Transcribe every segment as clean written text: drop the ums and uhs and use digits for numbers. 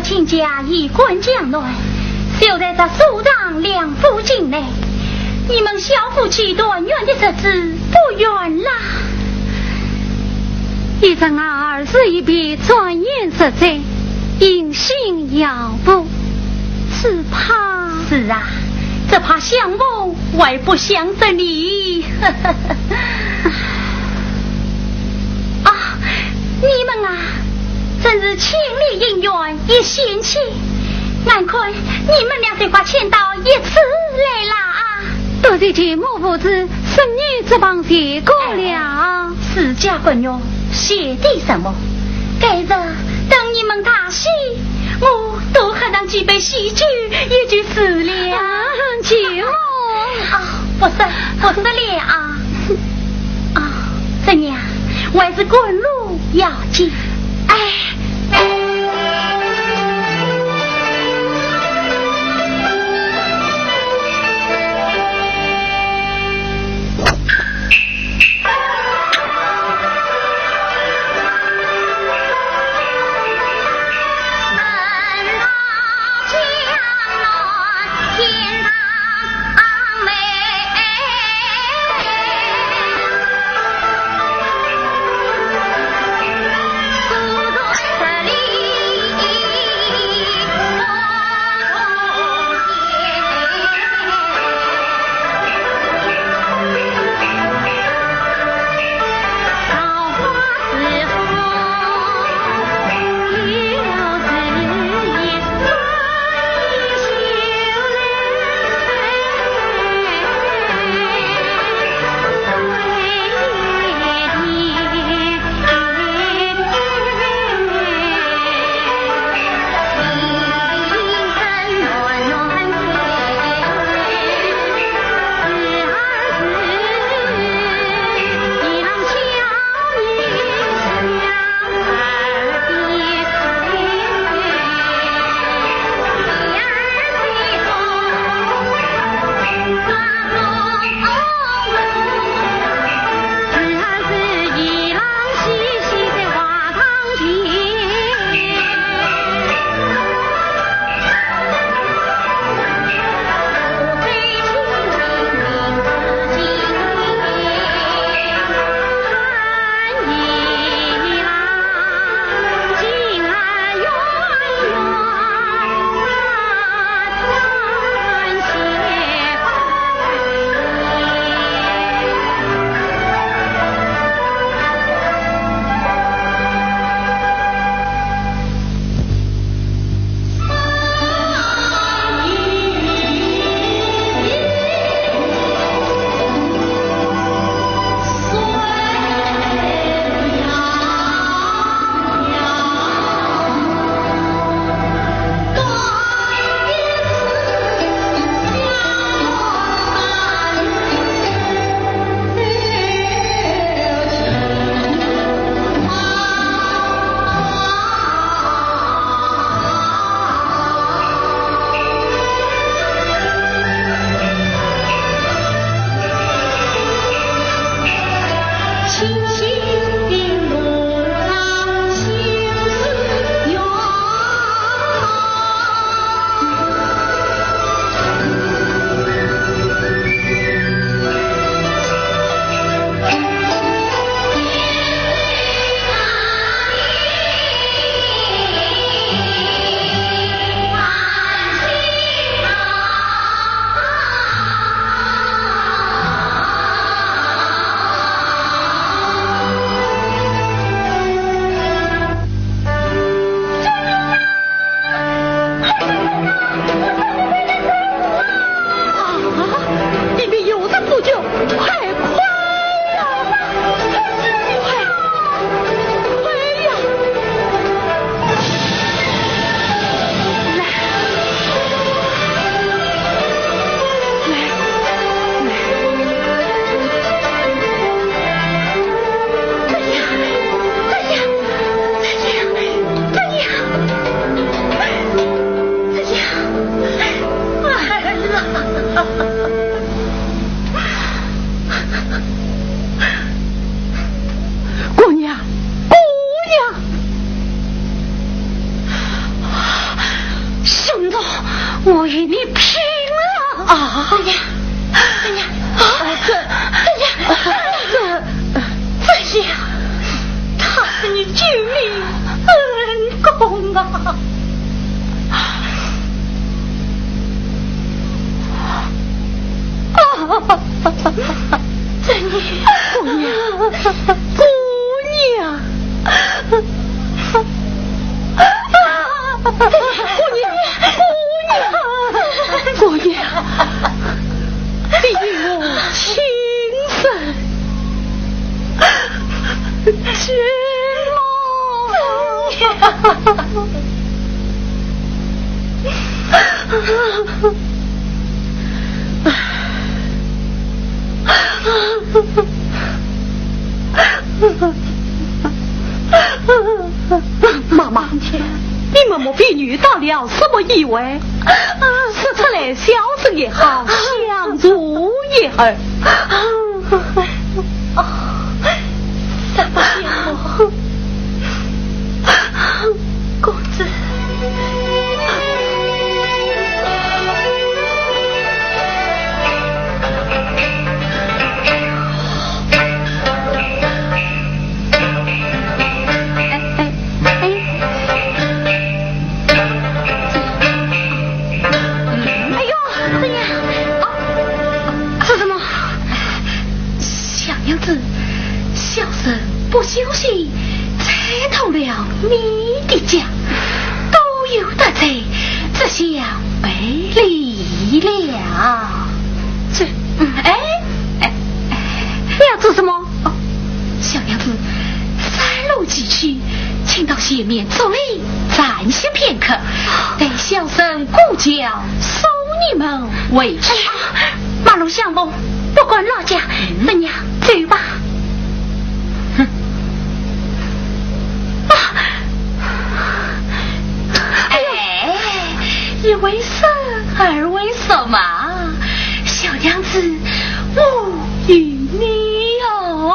亲家一棍将来，就在这苏丈两府境内，你们小夫妻团圆的日子不远啦。一生儿是一笔转眼实在，音信遥不，只怕是啊，只怕相逢还不相识你。啊，你们啊，真是千里姻缘一线牵，难亏你们俩这块牵到一次来啦啊！多谢节目父子孙女这帮结果了。私家闺女谢的什么？该着等你们大喜，我多喝上几杯喜酒也就是了。节目啊，不是了啊！啊，这娘，我还是滚路要紧。哎。我与你拼了！啊！怎样？怎样？他是你救命恩公啊！怎样？姑娘。姑娘，你与我情深结妈妈，你们莫非遇到了什么意外？是出来消声也好，相助也好。什么节目？公子。小生不休息，猜透了你的家，都有得罪，这下背离了。这，你要做什么？哦，小娘子，三路几去，请到前面坐礼，暂歇片刻，待小生顾教收你们为师。马路相逢，不管老家，怎样走吧。一为生，二为什么？小娘子，我与你哦。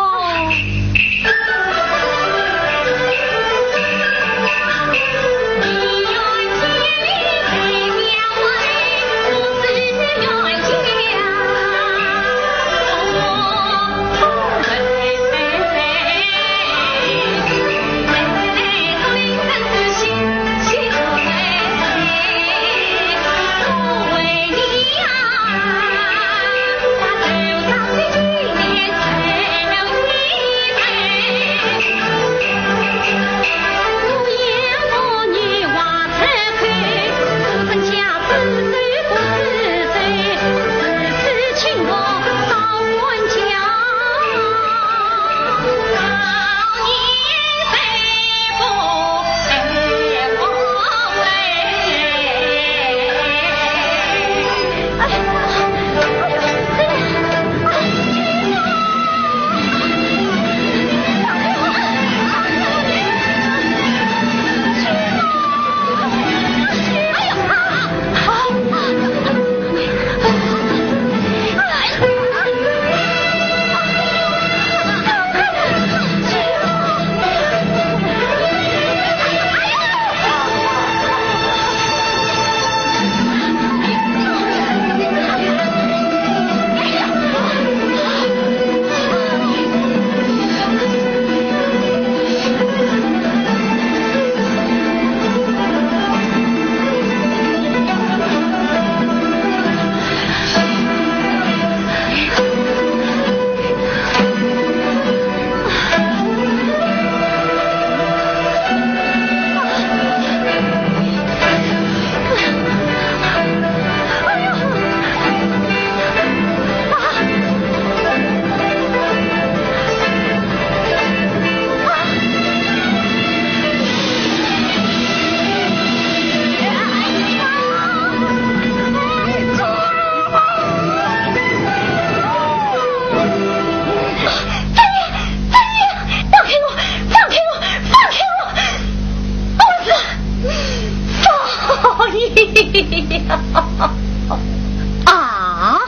啊！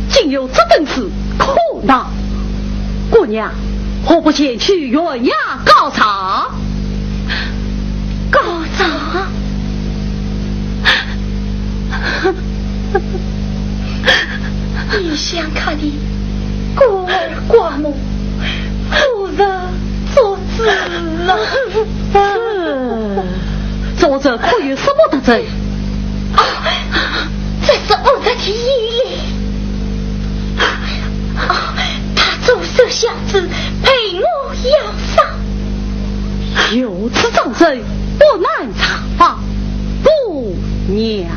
竟有这等子苦恼，姑娘何不前去原衙告状？告状？你想看的孤儿寡母，夫人做主了。作者可有什么得罪？这是我的提议。他左手小子陪我养伤，有此重罪，不难查访。不娘。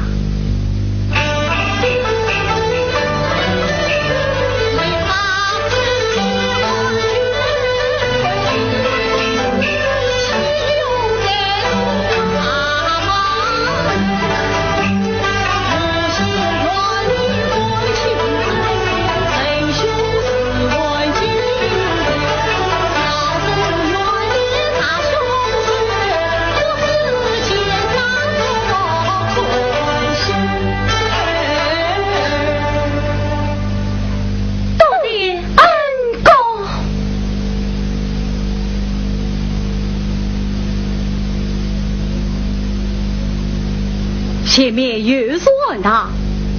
前面有所问答，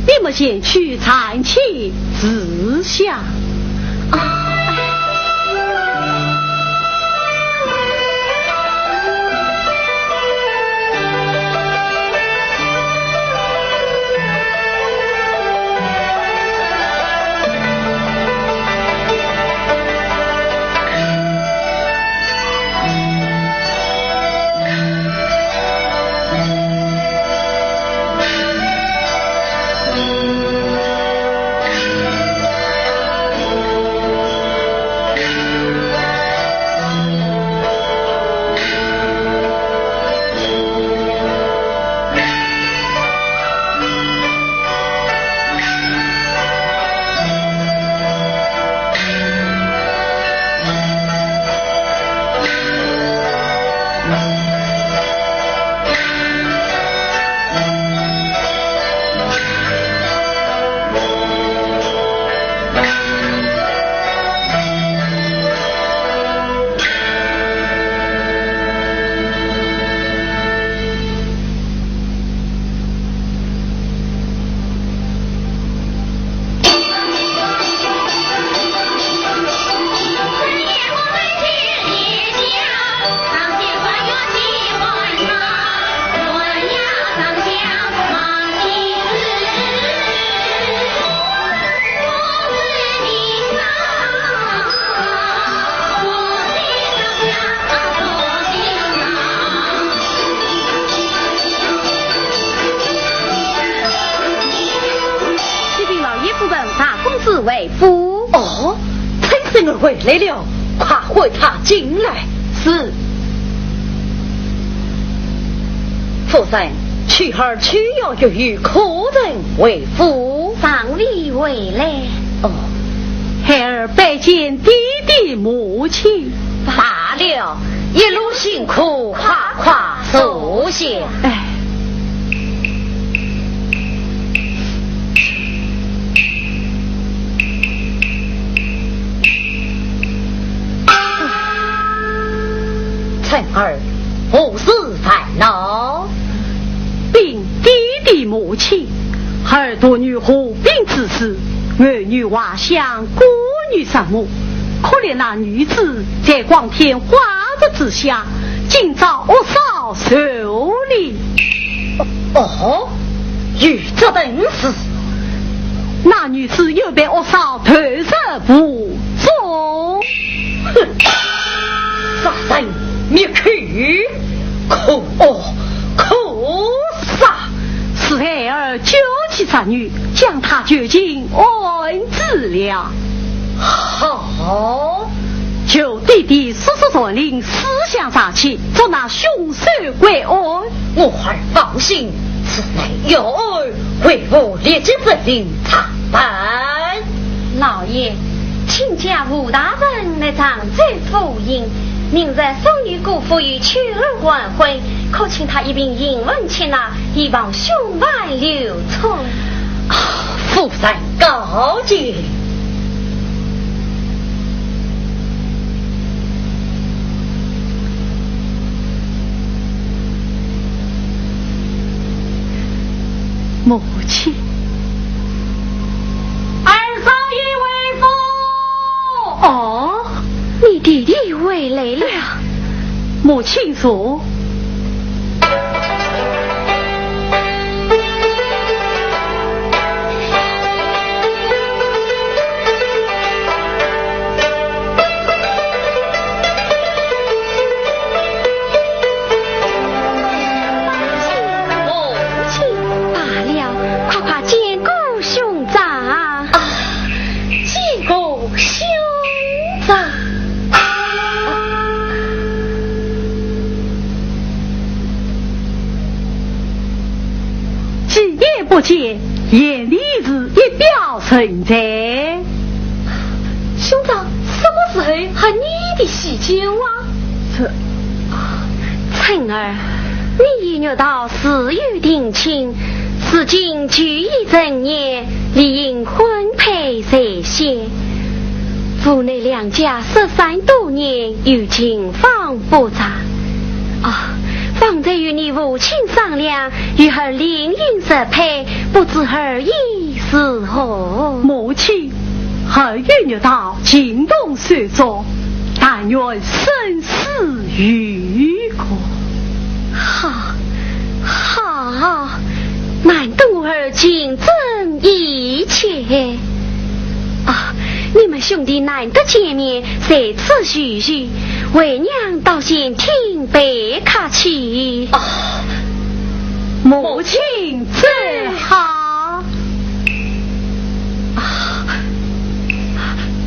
你们先去暂且自下。为夫哦，陈生儿回来了，快回他进来。是。夫人，去儿去要与客人为夫，丧礼回来。哦，孩儿拜见弟弟母亲。罢了，一路辛苦，快快坐下。哎。陈儿无事烦恼，禀弟弟母亲，儿夺女护病之时，儿女娃乡孤女三母，可怜那女子在光天化日之下，今朝我嫂受礼。哦，遇这等事，那女子又被我嫂投入不中。哼，杀人灭去，可杀！是孩儿救起杀女，将她囚禁安置了。好，求弟弟速速传令，思想杀气，捉那凶手归案。我儿放心，此乃有儿为我立即责令查办。老爷，请假吴大人来掌这福音。明日送女姑父与曲儿晚会，可请他一并迎问前来，以防胸外流窜。夫人告诫。母亲，儿你弟弟回来了。母亲说。不见眼里是一表存在。兄长，什么时候和你的喜酒啊？岑儿，你已约到4月定亲，如今距已正年，理应婚配在先。父内两家13多年，有情方不杂方才与你父亲商量，与儿另应适配，不知儿意是何？母亲，儿愿约到惊动虽作，但愿生死与共。好，难得儿情真意切。你们兄弟难得见面，在此叙叙，为娘倒先听别客气。母亲最好。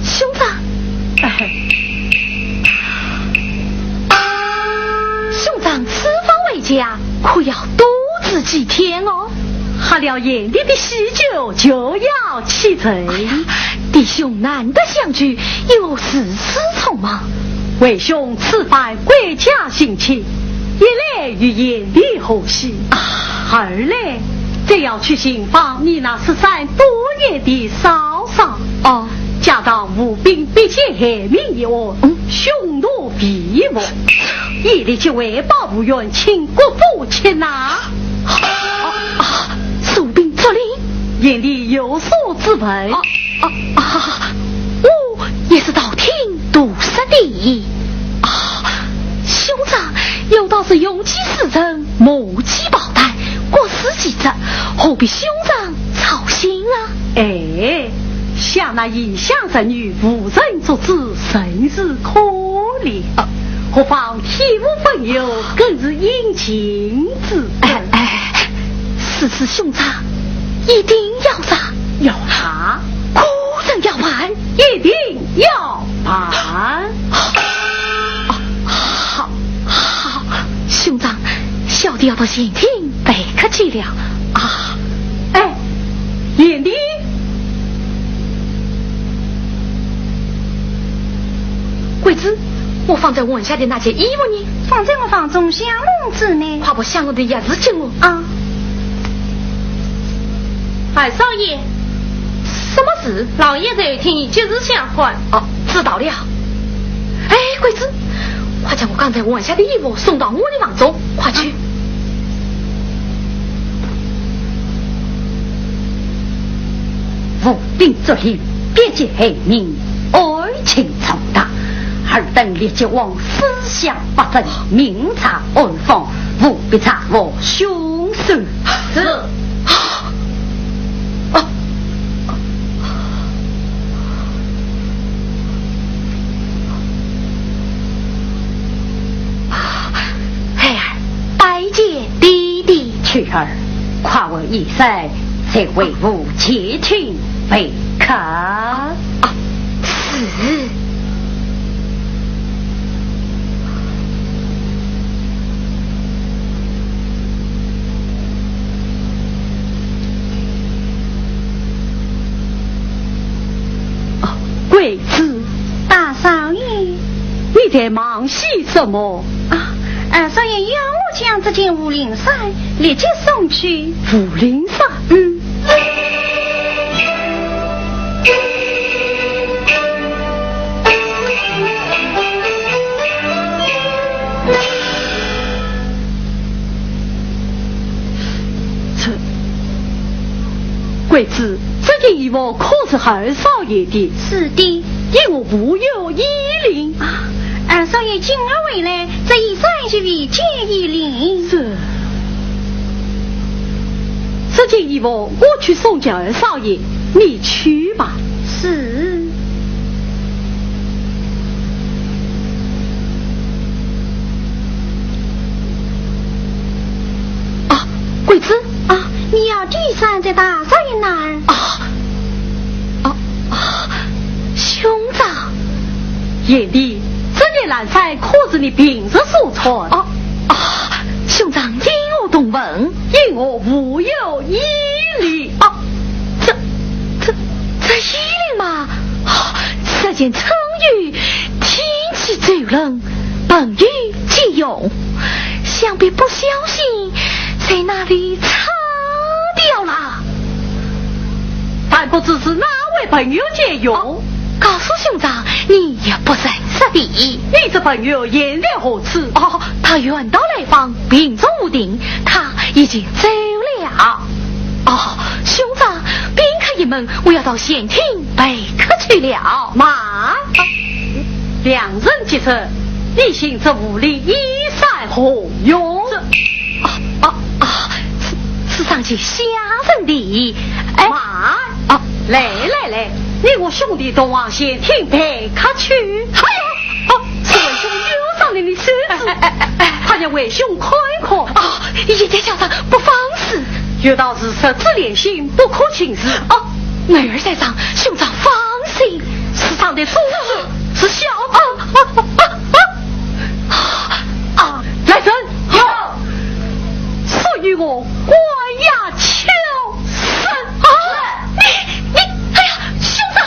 兄长，兄长此番回家，可要多治几天哦。喝了眼里的喜酒就要启程。弟兄难得相聚，有事匆忙。为兄此番归家行亲，一来与眼里欢喜，二来则要去寻访你那13多年的嫂嫂。加上吴兵逼切害民一案，匈奴必亡，一力去为保不愿请国父前拿。蜀兵出令，眼里有所自问。我也是道听途说的。兄长有道是勇击死人，目击宝带，国事己责，何必兄长操心啊？像那异乡人女无人作主，甚是可怜。何况体无朋友，更是殷勤之辈。此兄长一定要查，果然要办，一定要办。好，兄长，小弟要到县厅备客气了。眼里桂枝，我放在碗下的那件衣服呢？放在我房中香笼子呢。快把香笼的钥匙给我。二少爷，什么事？老爷在听就是相还。知道了。桂枝，快将我刚才碗下的衣服送到我的房中，快去。无兵作令，别结害民，爱情长大，尔等列举往思想不正，明察暗访，务必查获凶手。是。拜见弟弟。去儿，夸我一声，才为吾前去备客。是。贵子，大少爷，你在忙些什么？二少爷要我将这件武陵衫立即送去。武陵衫？贵子，这件衣服可是二少爷的？是的。因我无有依领啊。二少爷今儿回来，这一算是为借依领。这件衣服我去送给二少爷，你去吧。是。啊，桂子啊，你要第三在大少爷那儿兄长，眼里这件蓝衫可是你平日所穿。兄长因我懂文，因我无有依领这依领嘛，这件春雨天气最冷，本雨即用，想必不小心在那里擦掉了。但不知是哪位朋友借用。告诉兄长，你也不认识的。你这朋友言在何处？他远道来访，病重无定，他已经走了。兄长，宾客一门，我要到县厅备客去了。慢，两人结策，你行这无礼，一赛何用？是上去下人的。慢，来，你我兄弟都往县厅备客去。是为兄忧伤了你孙子，他叫为兄宽阔。一见小长不放肆，遇到是十指连心，不可轻视。女儿在上，兄长放心。世上的宗旨是孝来人，赐予我关押求生。你，哎呀，兄长！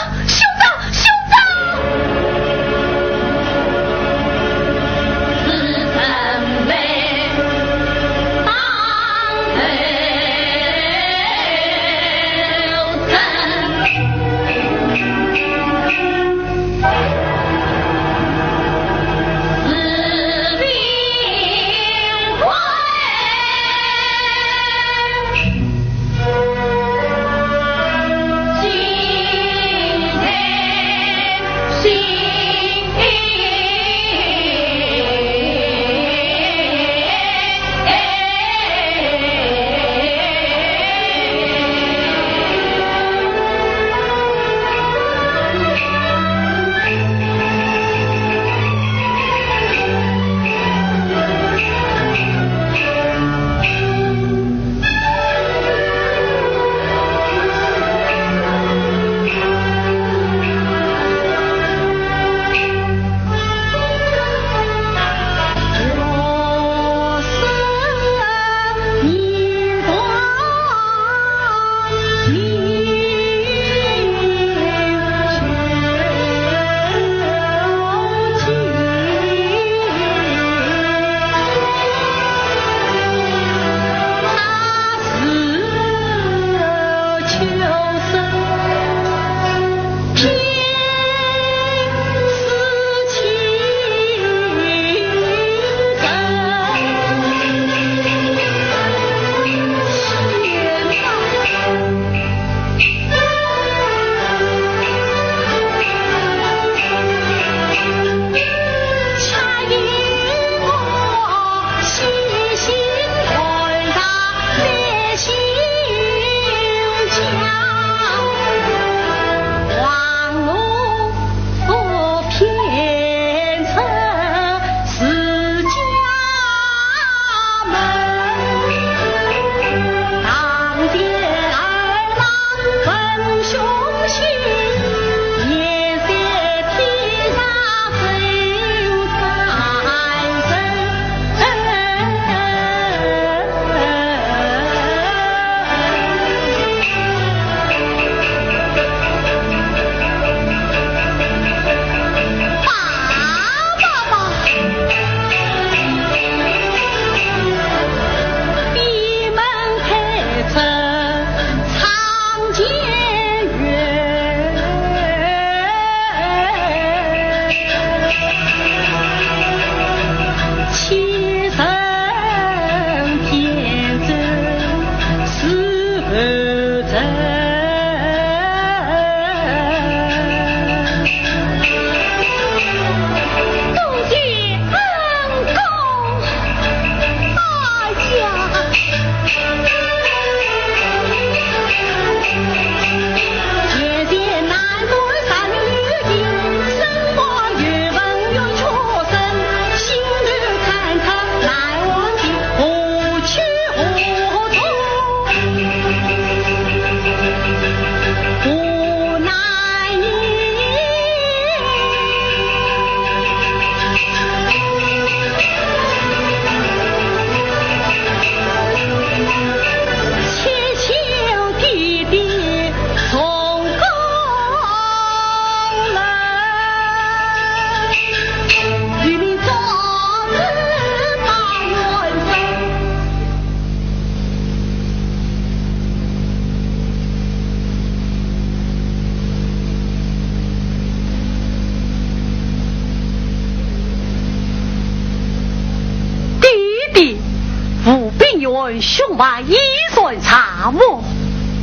你问兄外一算查我。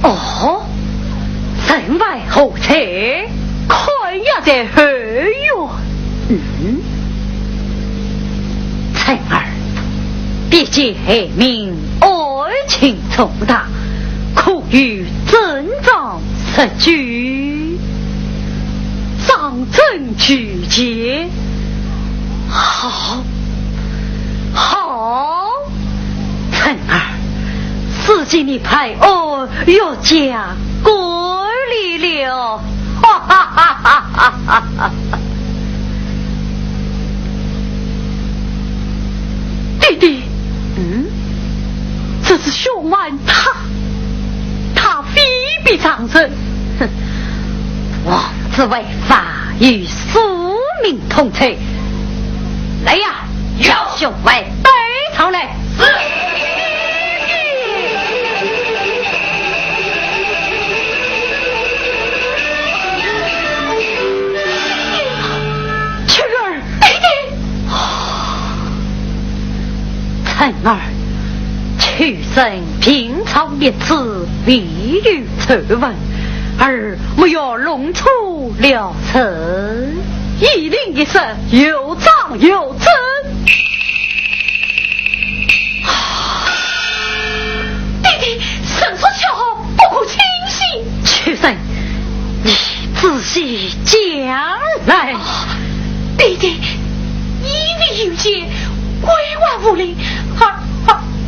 哦，城外何车？看也在后院。晨儿，别借黑名，爱情重大，苦于尊长失据，上阵拒绝。好，晨儿，自己你派我要嫁过里了，哈哈哈哈哈哈哈！弟弟，这是兄外他非比长生，哼，王子为法与庶民同罪。来呀，要兄外背朝来。晨儿，屈身平常列次必于丑闻，而没有弄出了尘，一令一声，有章有证。弟弟，神出巧合，不可轻信。屈身，你仔细讲来。弟弟，以你有节，归还无令，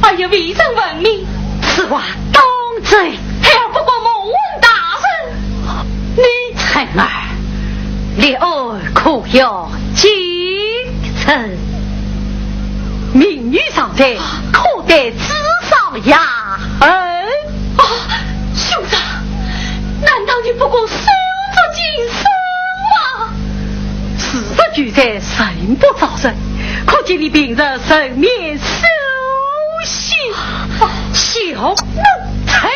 还有为人闻名，此话当真？还要不过莫问大人。你晨儿，你爱可要精神？名誉上在，可得纸上压痕。兄长，难道你不过守着金身吗？事实俱在，神不招人，可见你平日神面守信，小奴才。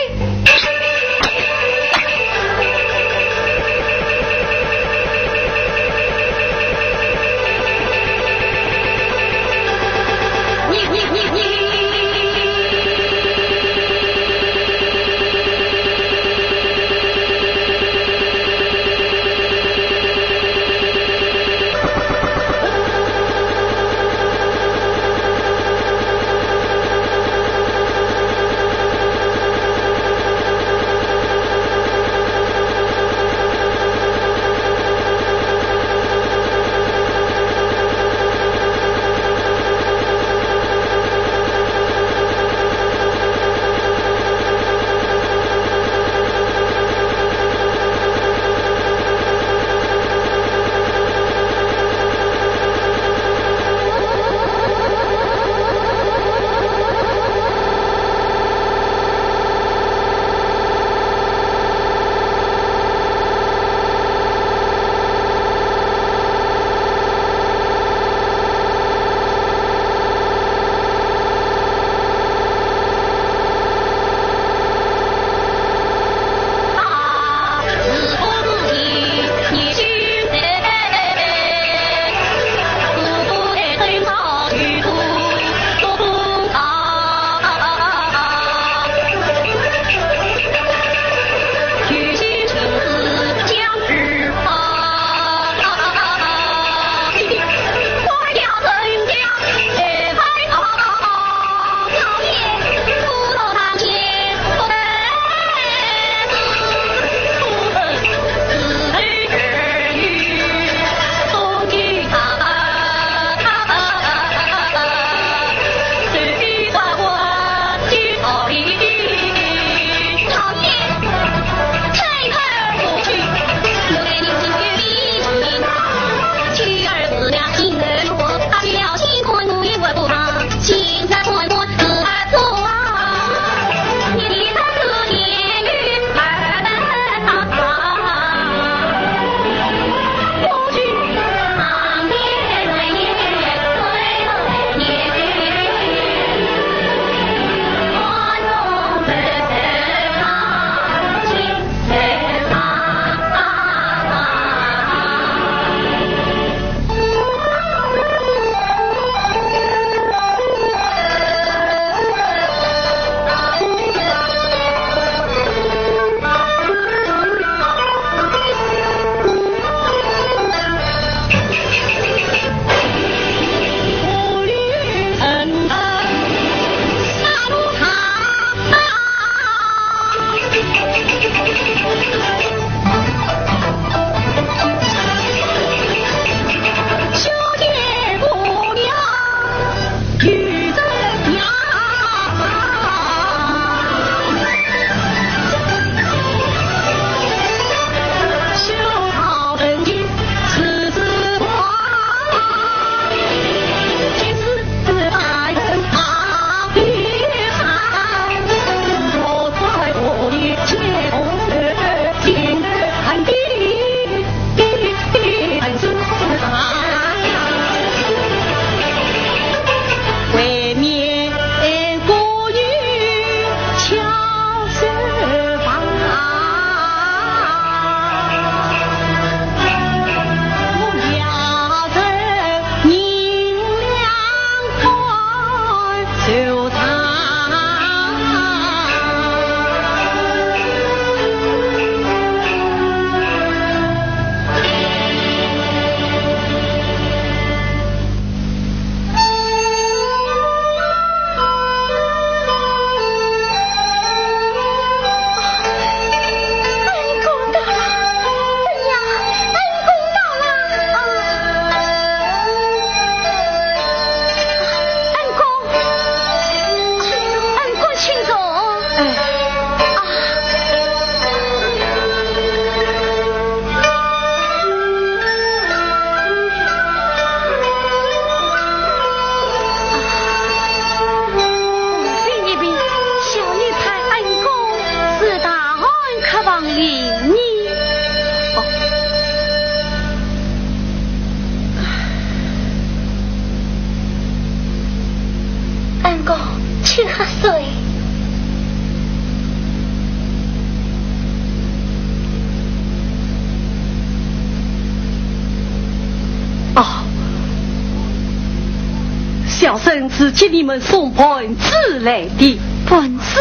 小生是替你们送本子来的。本子，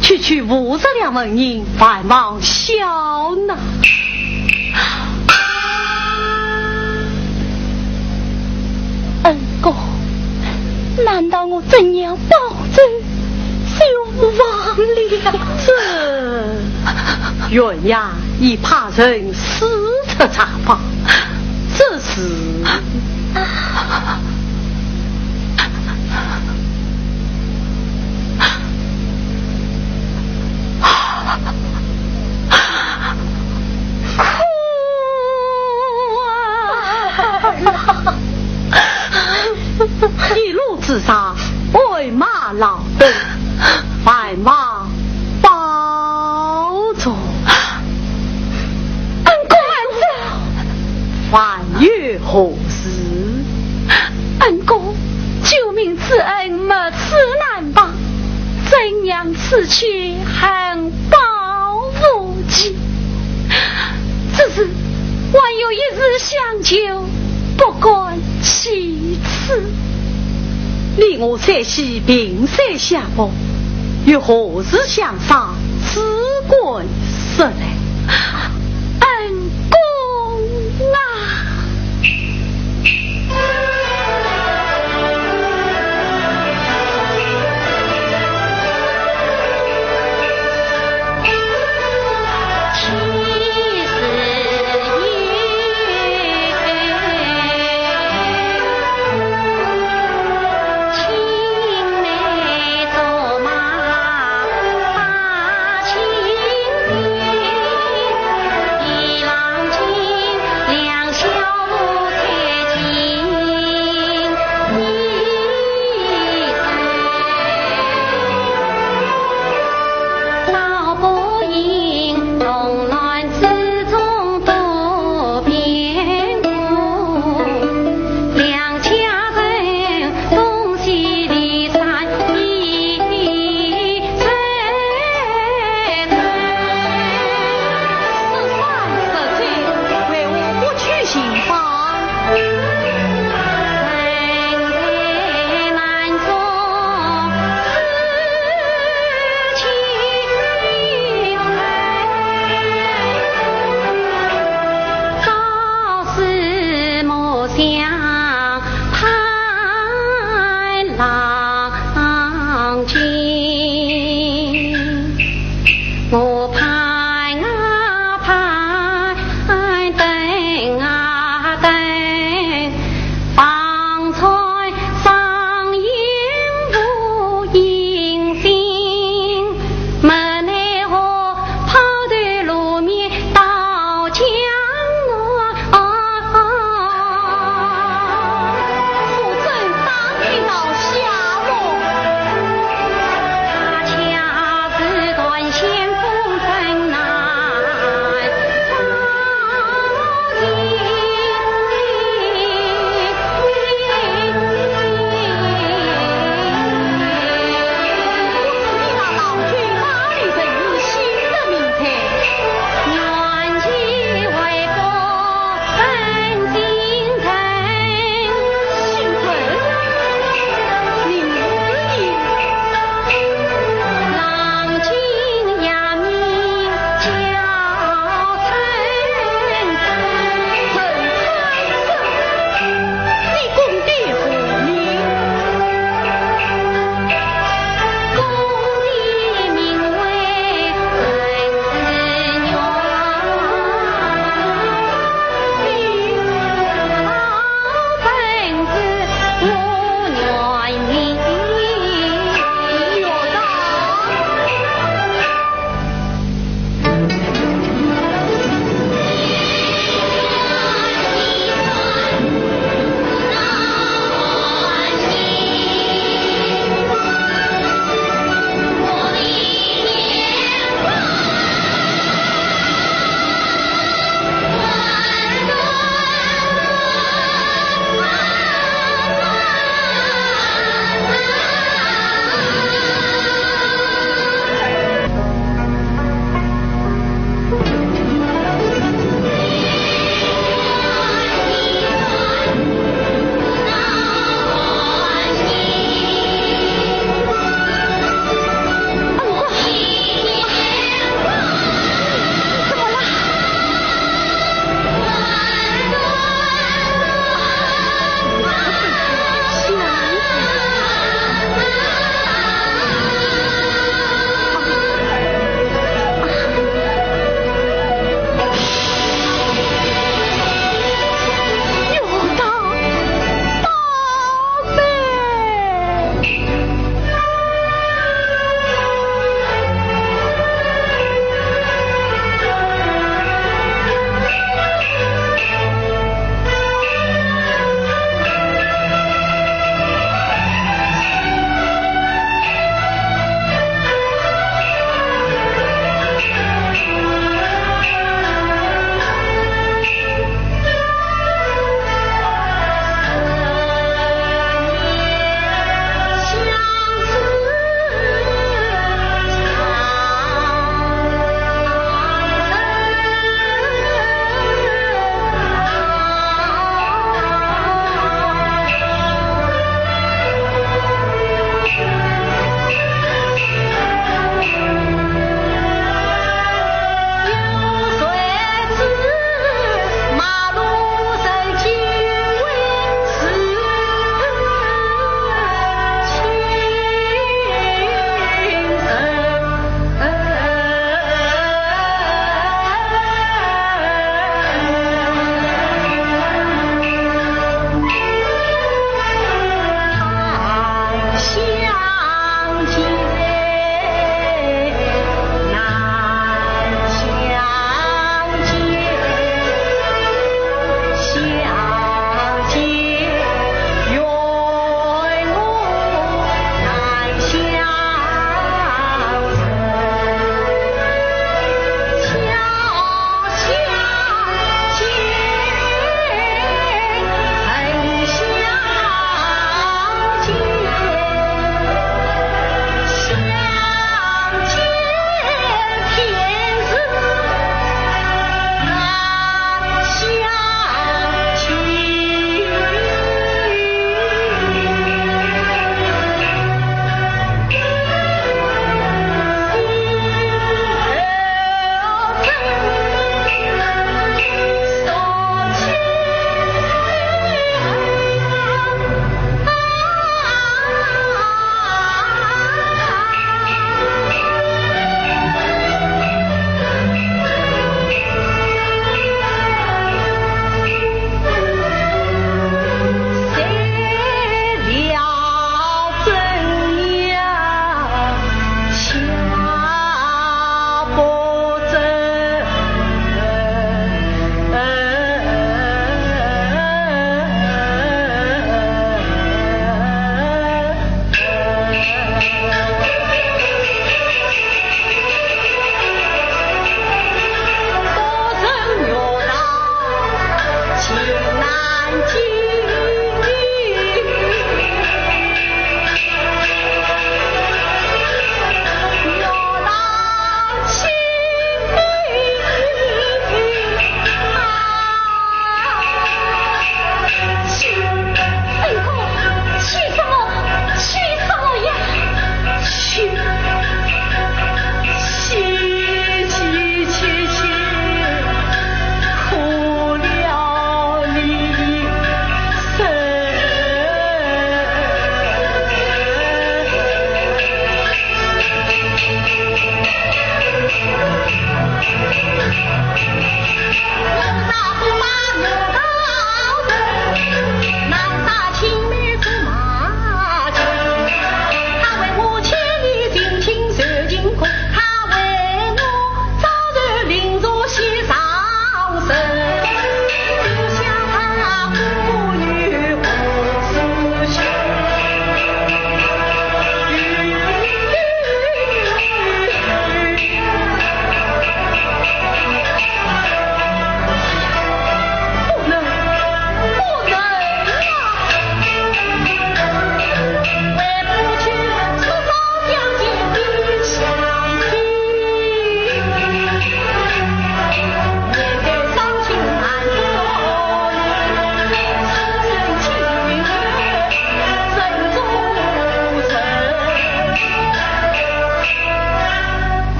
区50两文银，繁忙小拿。恩公，难道我怎样保证就忘了？这原衙已派人私测查访，这是一路之上为马劳顿，快马保重。恩公安走，翻越何时？恩公，救命之恩没此难报，怎样辞去很报无及。只是还有一日相救，不管其次。离我山西平山相逢，又何时相上此关涉来？恩公啊！青梅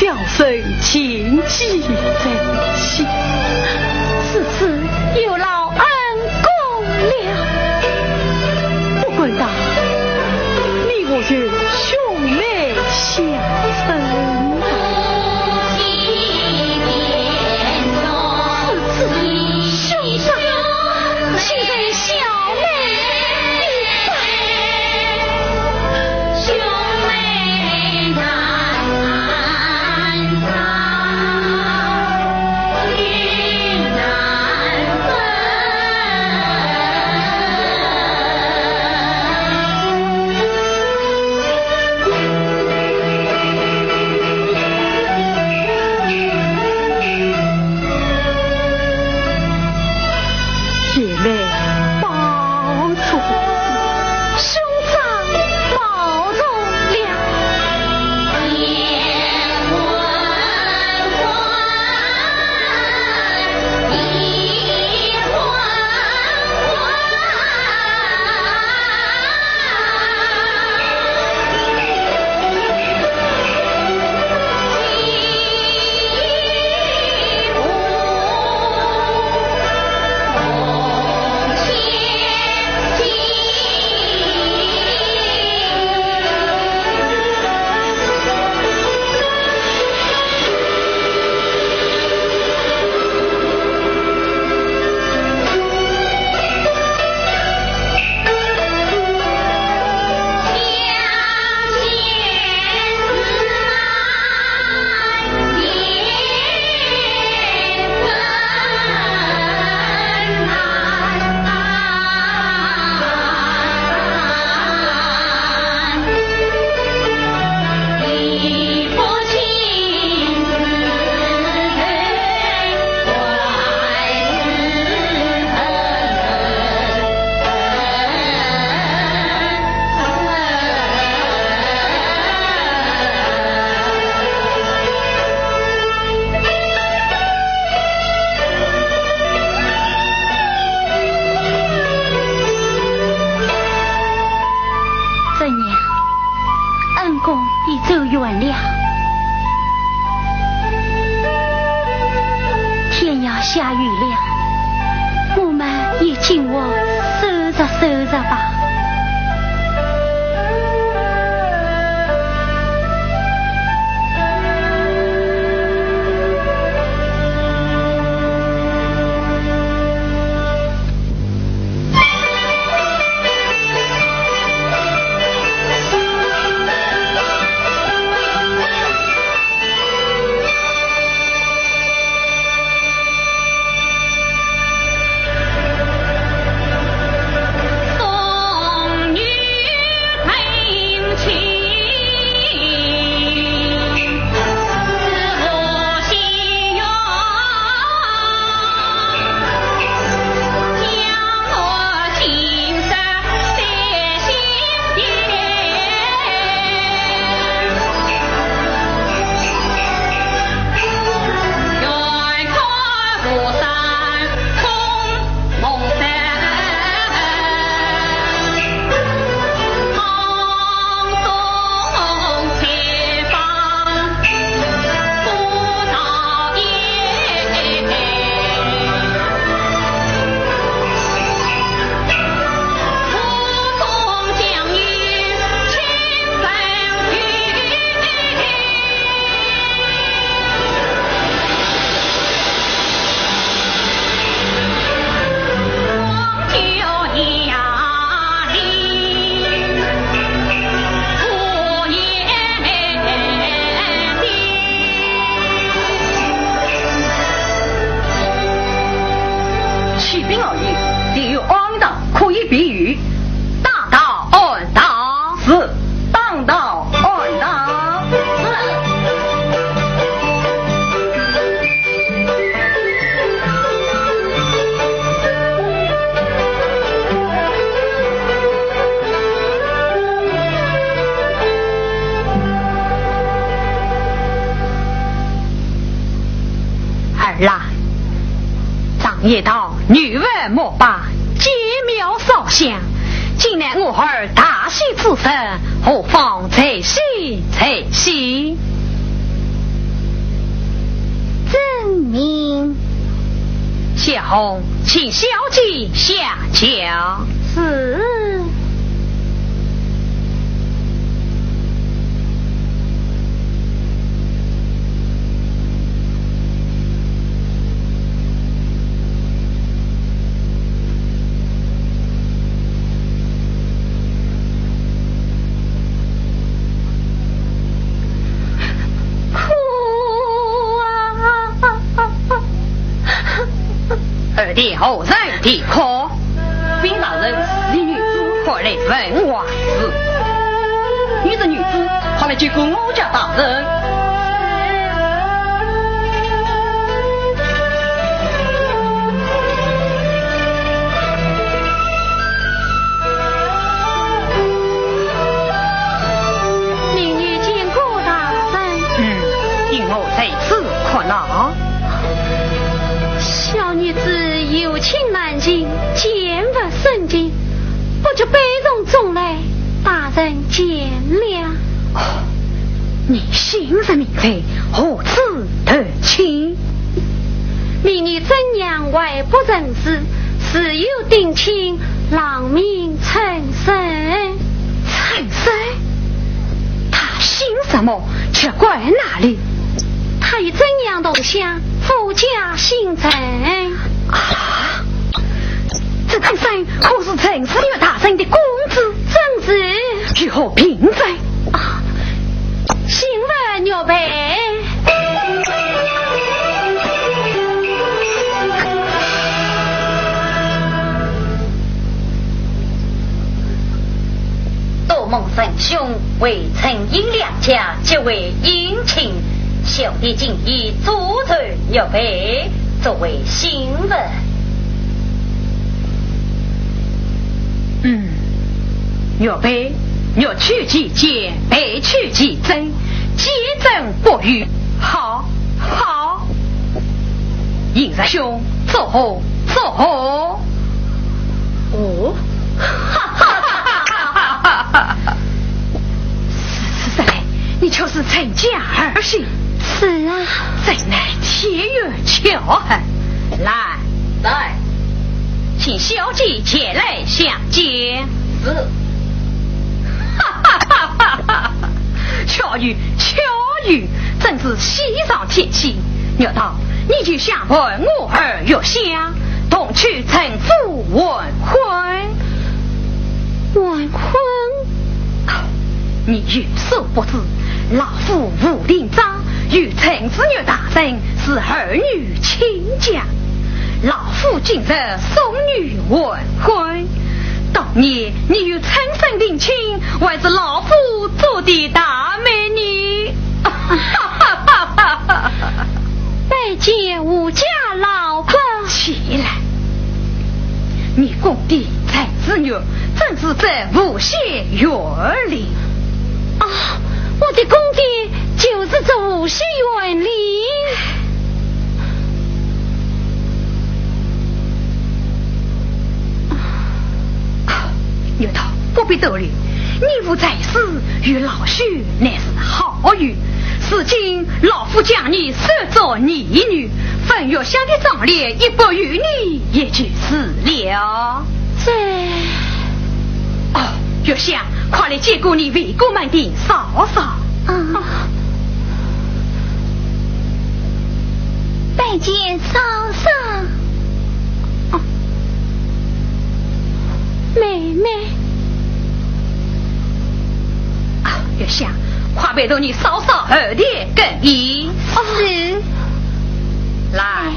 小生谨记在心。此次有劳恩公了。不管大，你我是兄妹相称。下雨了，我们也尽我收拾收拾吧。也道女儿莫把洁苗扫香，今乃我儿大喜之分，何妨才喜才喜。家红，请小姐下轿。是。二弟后人的可，兵大人是女子，何来问王子？你这女子，何来结果我家大人？明日见过大人。因我在此可恼。小女子有情难尽，见不胜尽，不就悲从中来，大人见谅。你心神明白，何此得亲？明日怎样外不认识，事有定亲，郎命成身。成身？他姓什么？却怪哪里？他与怎样同乡？夫家姓陈。啊！这陈生可是陈师岳大人的公子？正是。如何凭证？啊，姓文牛背。多蒙神兄为陈英两家结为姻亲，小弟今以祖传牛背作为新闻。牛背若取其节，背取其真，皆真不渝。好，好，应然兄走后，走后。哦，哈哈哈哈哈哈！是谁？你就是陈家儿媳？是啊，真乃天缘巧合。来，来，请小姐前来相见。是。哈哈哈哈哈！巧遇，巧遇，真是喜上添喜。鸟道，你就相问我儿月香，同去陈府完婚。完婚？你有所不知，老夫武林章与陈子女大人是儿女亲家，老夫今日送女完婚。当年你与陈生定亲，还是老夫做的大美女。拜见吴家老婆。起来，你公的陈子女正是这无邪园里。啊，我的公爹就是这无锡园里。牛头不必多虑，你父在世与老婿乃是好友，如今老夫将你收作义女，分月下的葬礼一不与你，也就是了。这哦，月香，快来接过你为国们的嫂嫂。拜见嫂嫂。妹妹。月香，快陪同你嫂嫂二弟更衣。是。来。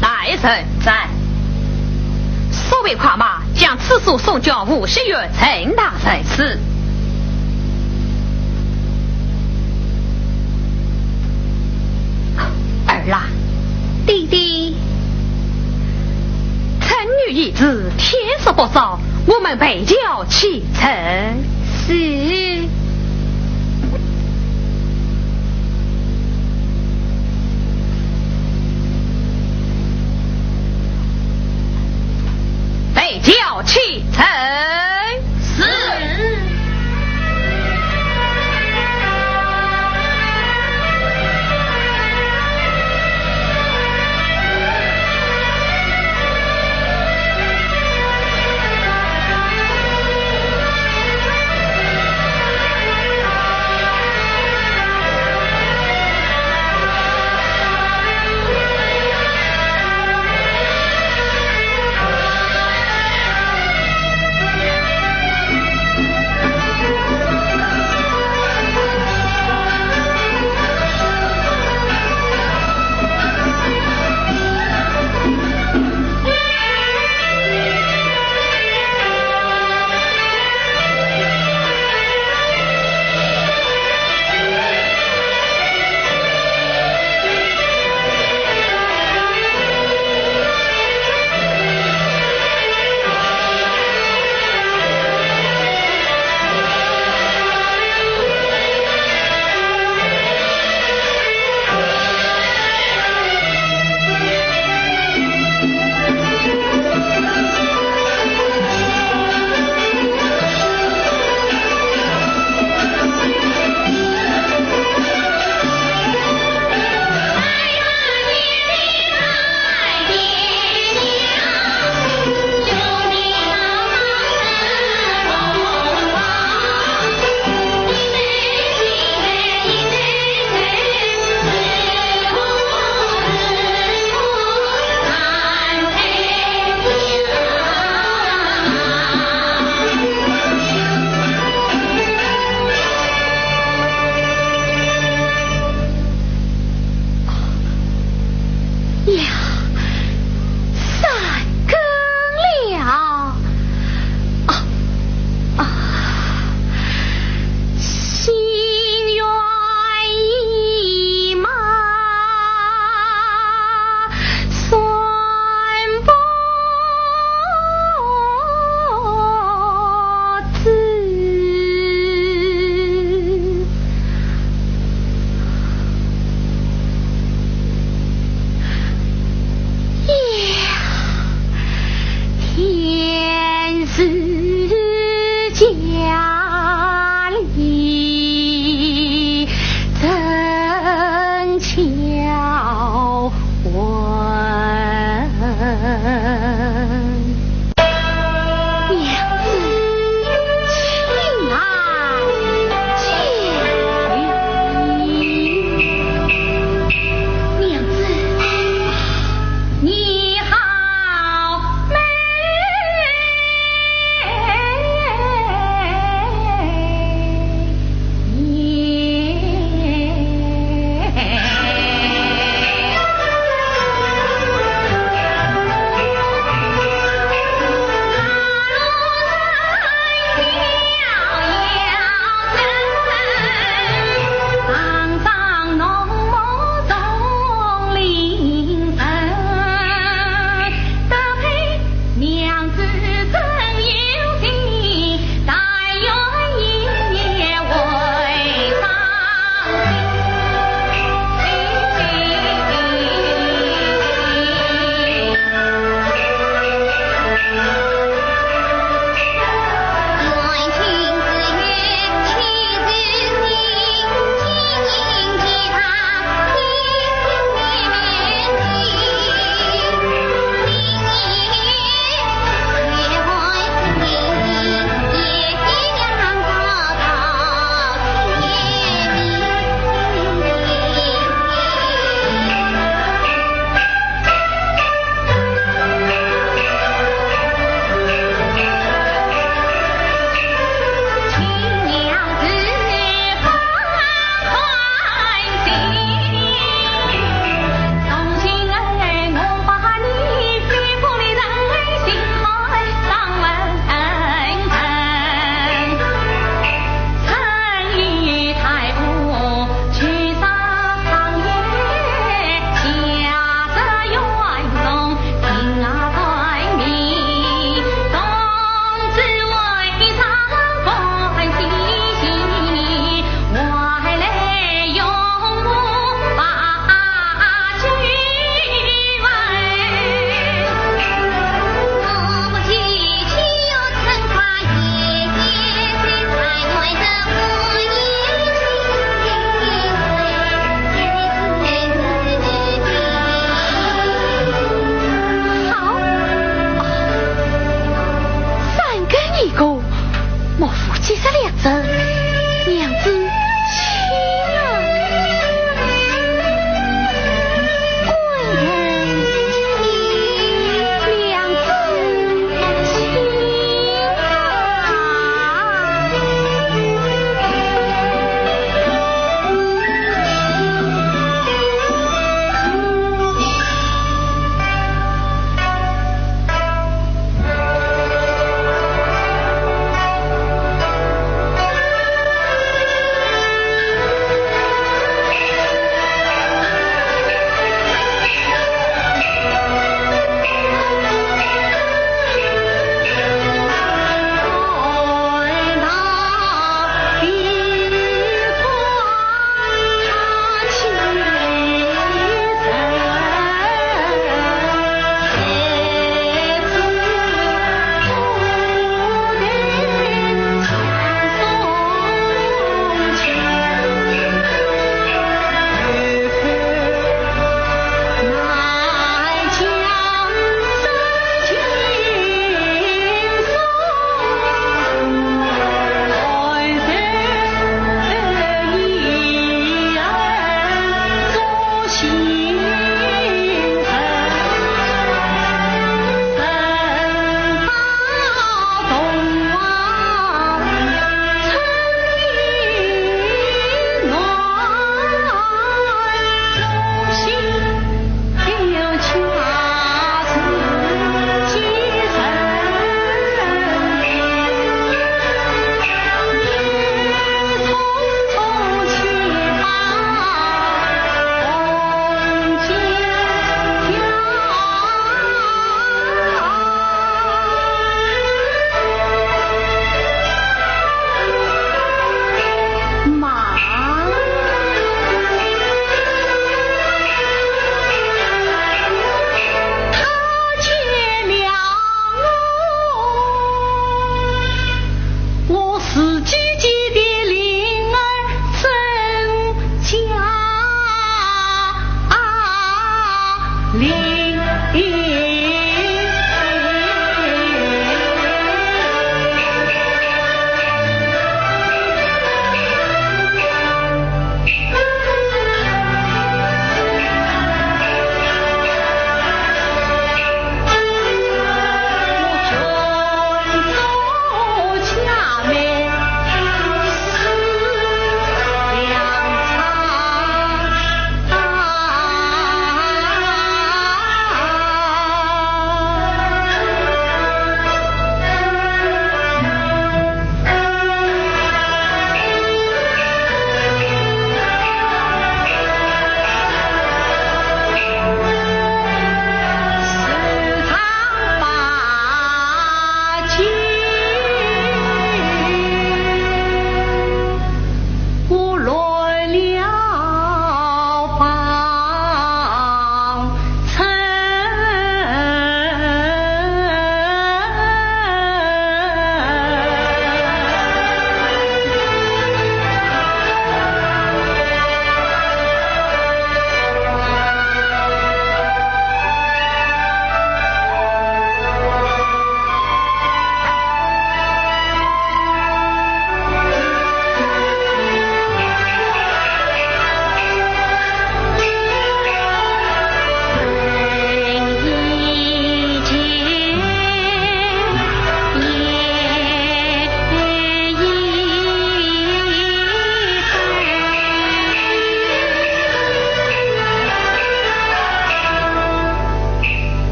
大人在。所谓跨马，将此书送交50月陈大人时。儿啦，弟弟，陈女一字，天色不早，我们备轿启程。是。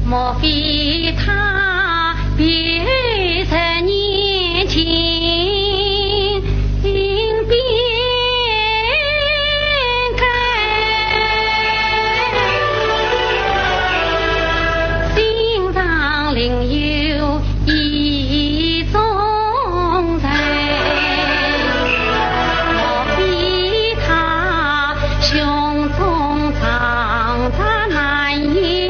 莫非他别在年轻变改，心上另有一种人，莫非他胸中藏着难言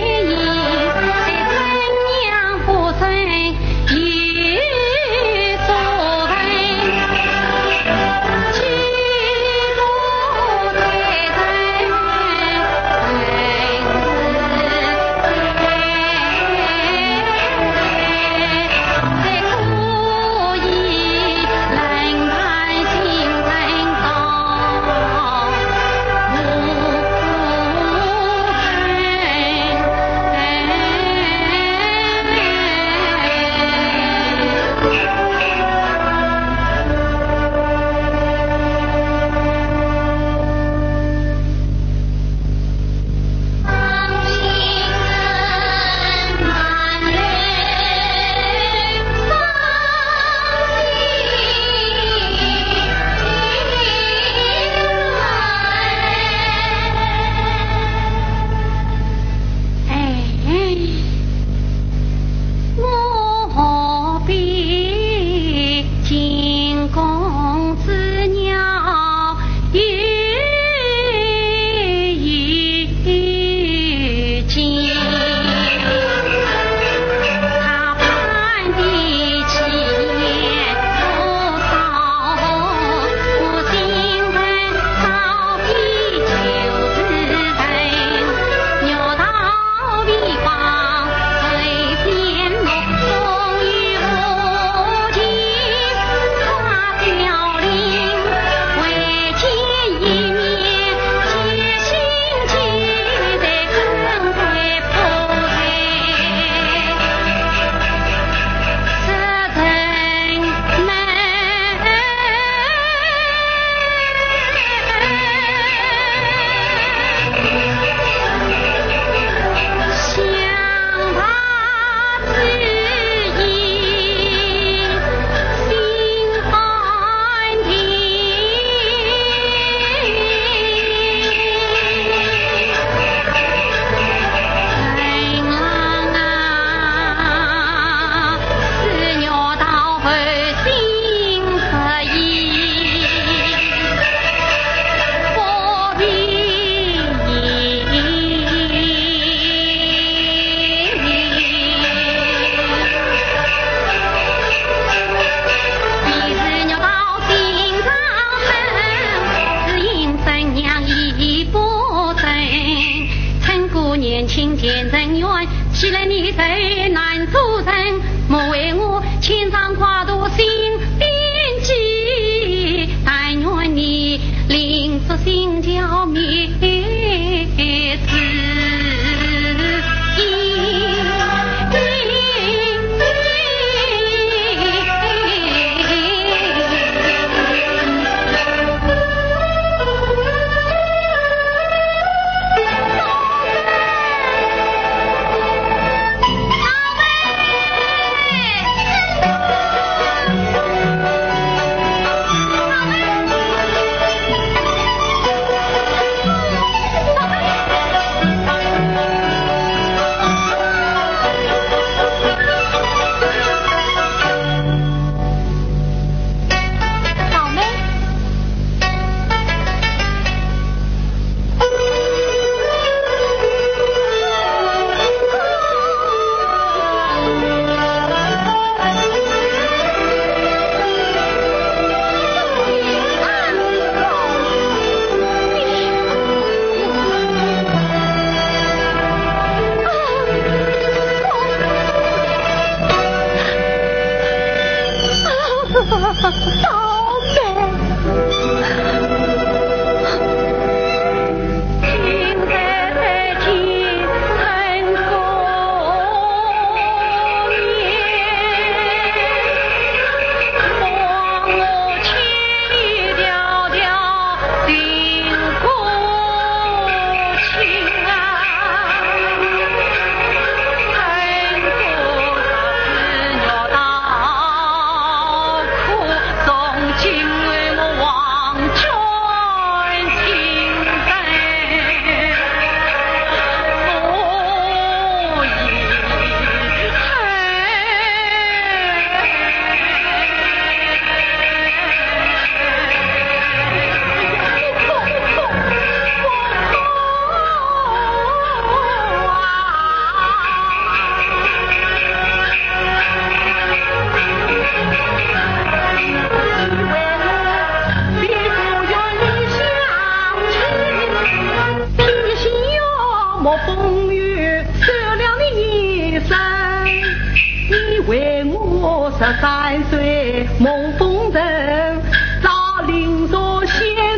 13岁梦风尘，遭林若先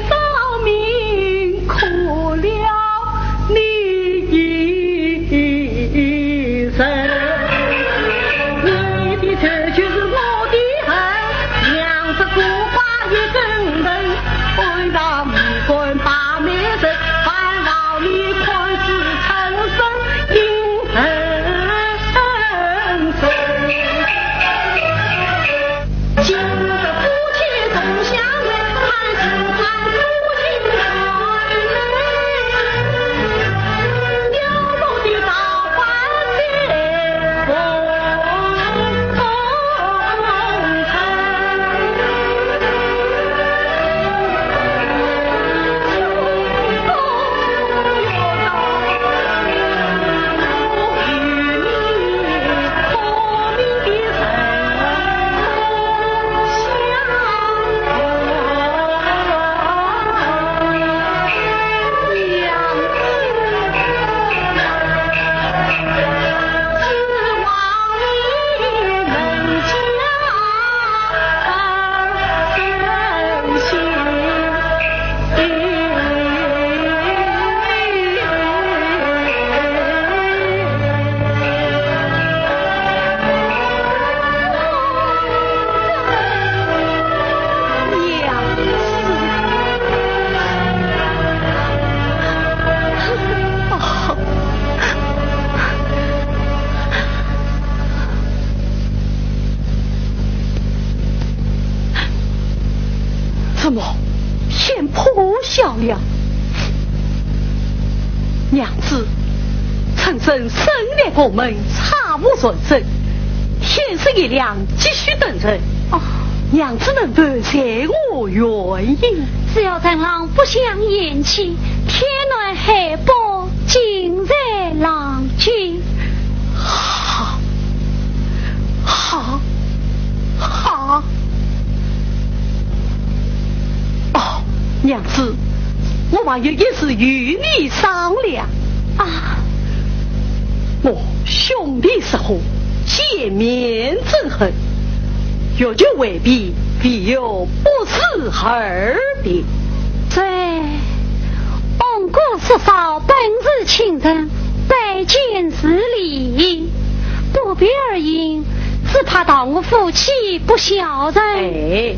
生命，苦了你一生。你的仇就是我的恨，两只孤花一根根，回到迷魂把灭人，烦恼你困是成生因恨深。今日夫妻同相约，看是看夫妻人，了路的造化界风尘。怎么天破晓了？娘子，趁真深烈我们差无人生，天色一亮，继续等人。娘子能不在我原因？只要咱郎不想延期，天暖海薄，尽在郎君。好，好，好。哦，娘子，我还有一事与你商量啊！我兄弟十户见面憎恨，有就未必必有不辞而别。对，翁姑四嫂本是亲人，拜见是礼，不必而因，只怕到我夫妻不孝人。哎，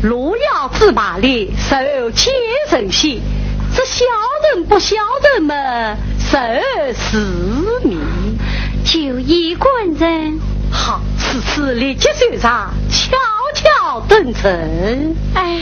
路遥知马力，受且神仙，这孝人不孝人嘛，受是命。就依官人。好，此次立即手上，悄悄等成。哎。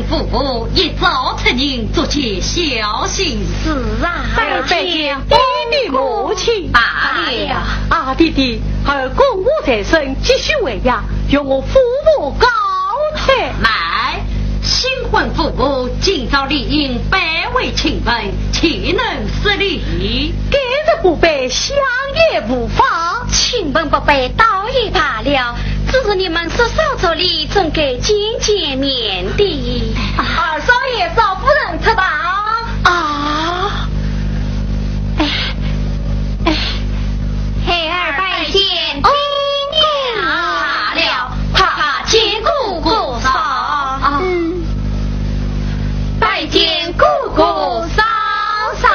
夫妇一早出人做些小心事啊！拜见弟弟母亲罢了。啊，弟弟，儿公我在身，继续为呀，由我父母高抬。来，新婚夫妇今朝理应百位亲朋，岂能失礼？今日不拜，相也无妨。亲朋不拜倒也罢了，只是你们是少着礼，总该见面的。二少爷、少夫人出道啊！孩儿拜见爹娘了，怕见姑姑嫂。拜见姑姑嫂嫂。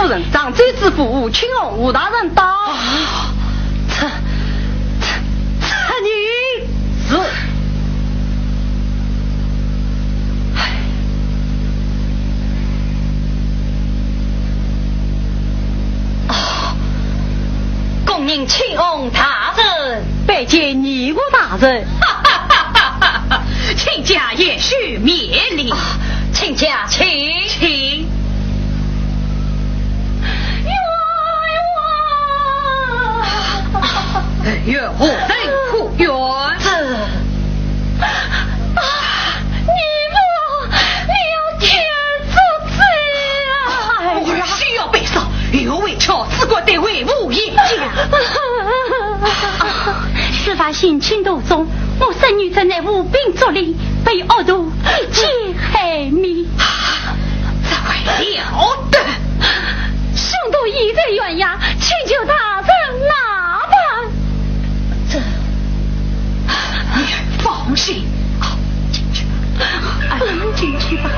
夫人，长州知府请我吴大人到。此女是。公宁请翁大人，拜见尼姑大人。亲家也须灭礼，请假请。冤何人护冤？需要悲伤，有为巧自国得为无言家。事发性情途中，我孙女正在无病作礼，被恶徒一劫害灭。这还了得！凶徒已在悬崖，请求大人拿办。你放心，进去吧，进去吧。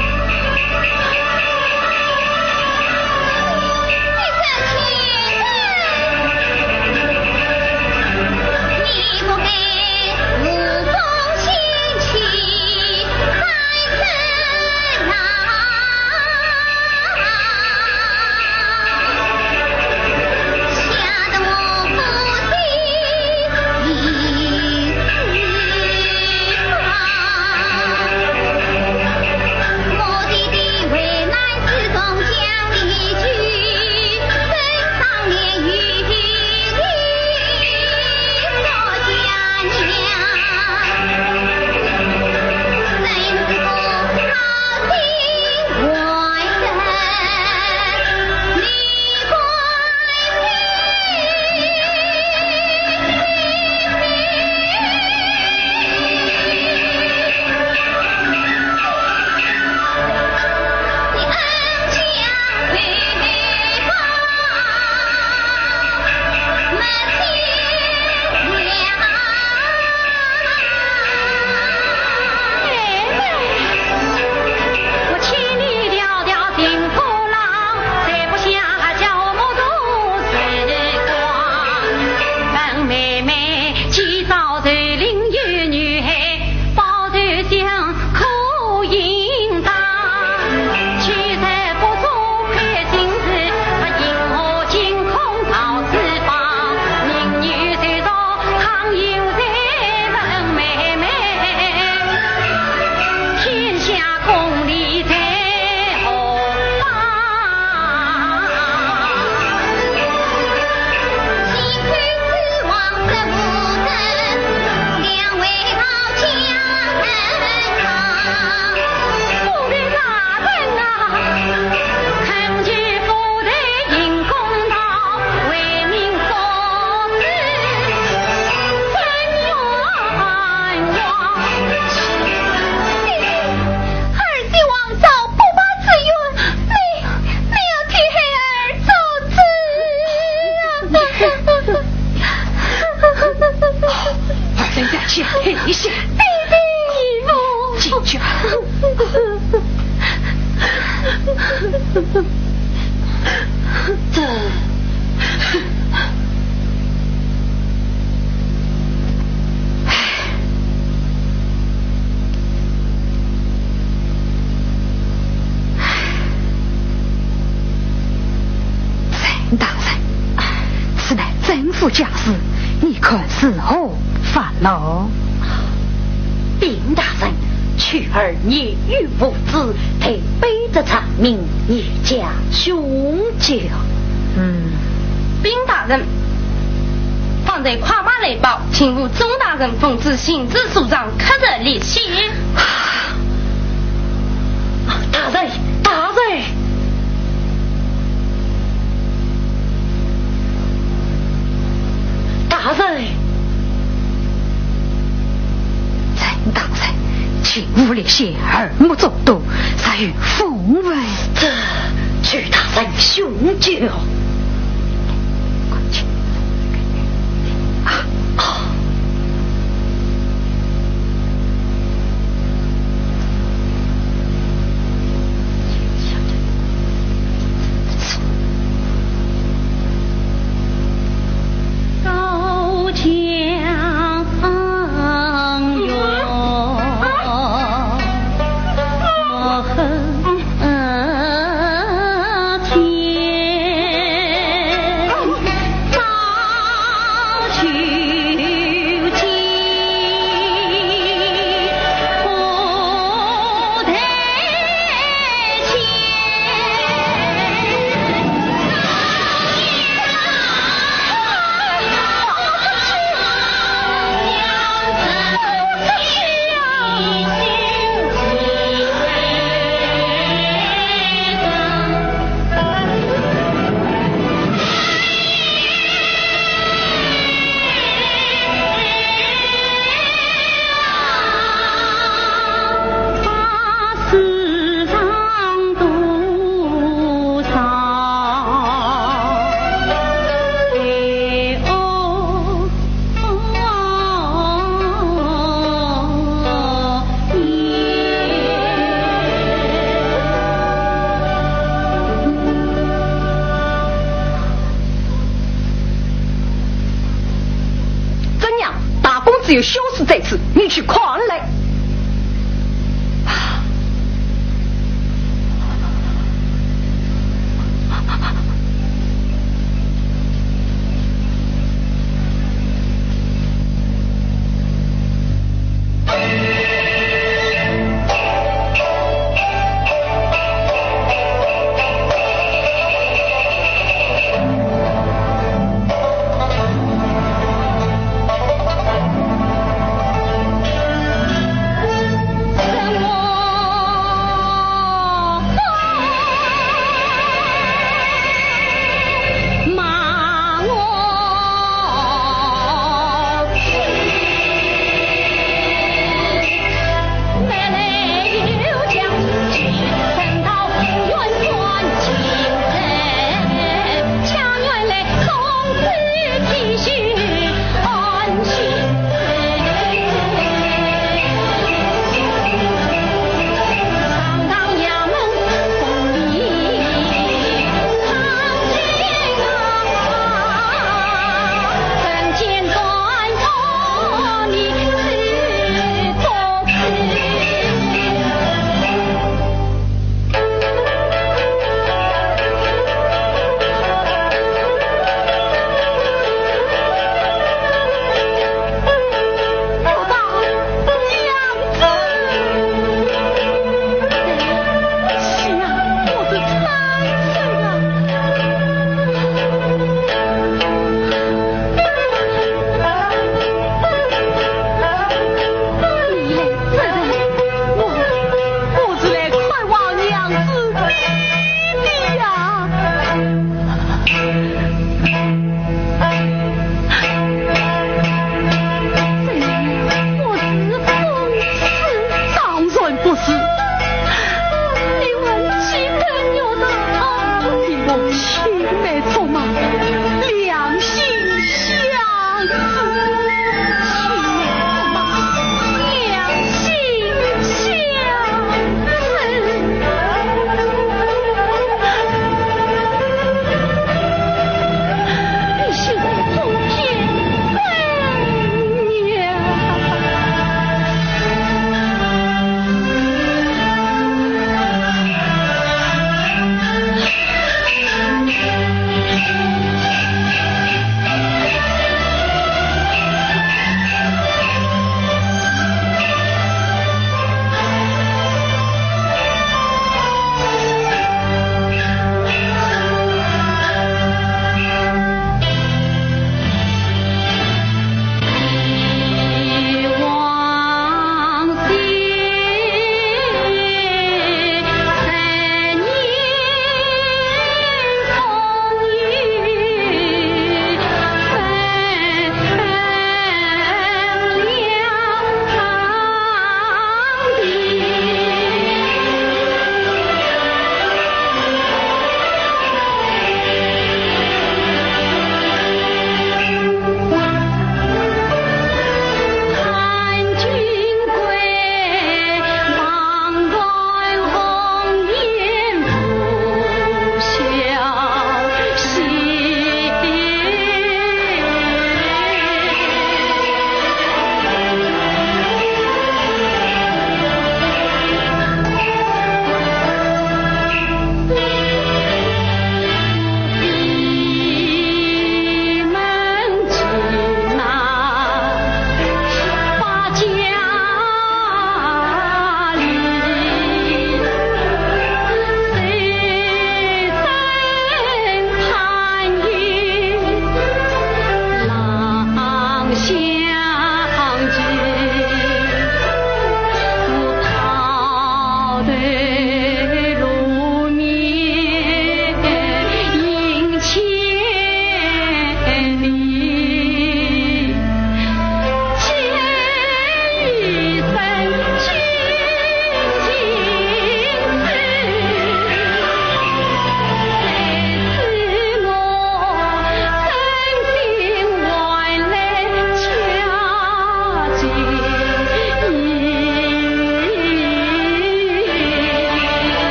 一下，进去吧。陈大人，此乃政府家事，你可是何犯了？禀大人，去儿孽与无子，陪背着长命，也加凶教。禀大人，方才跨马来报，请务钟大人奉旨行至署长刻着立信。大人，大人。大人，陈大人，请勿立些耳目中毒，才与奉为这去大人凶教。快去有羞死在此，你去快来！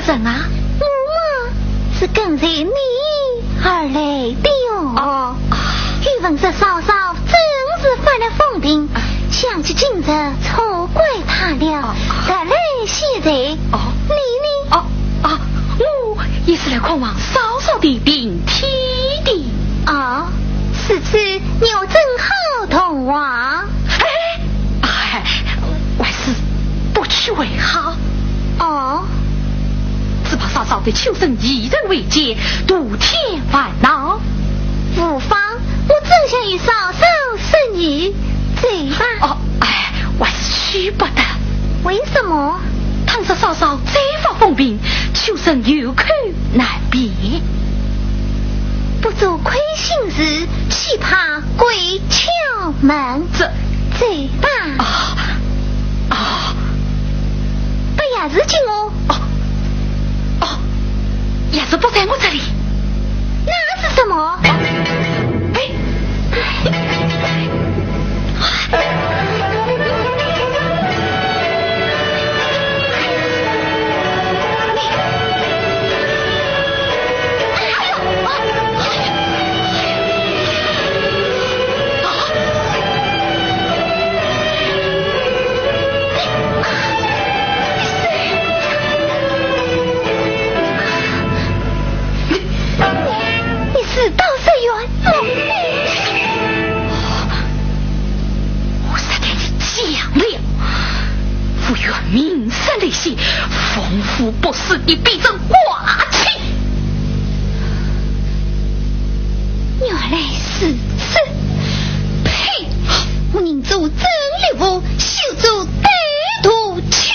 人啊？我嘛是跟随你而来的哦。宇文氏嫂嫂真是发了疯病，想起今日错怪他了，得来现在。你呢？我也是来看望嫂嫂的病体的。此次牛正好同往。还是不去为好。只怕嫂嫂的求生一人为戒，度天烦恼。无妨，我正想与嫂嫂生女，对吧？还是去不得。为什么？倘使嫂嫂再发疯病，求生有口难辩。不做亏心事，岂怕鬼敲门？对吧？不也是进哦？也是不在我这里。那是什么？我是给你讲了，不愿名声利息，丰富不死的必争挂起。原来是此，呸！我宁做真礼物，休做歹徒去。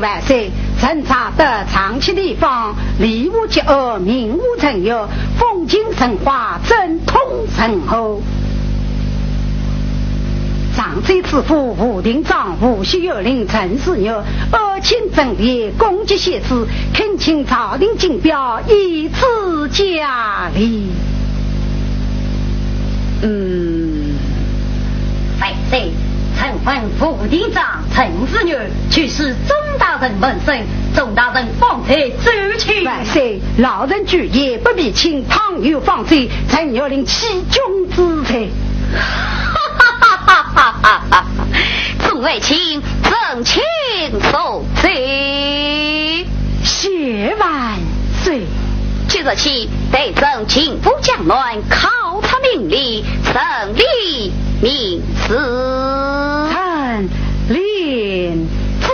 万岁！陈查得长期地方，礼物结恶，名物成有，风景神华，正统神后。长罪之父吴廷章无需有令陈世友，恶请正烈，攻击邪子，恳请朝廷金标以此加礼。在陈吩副厅长陈子女去世钟大人门生，钟大人方才走去。万岁，老人举业不必请，倘有放罪，臣要令欺君之罪。众位卿，赠卿受罪。谢万岁。即日起，得赠秦府将乱，考察命令，胜利名次。臣领旨。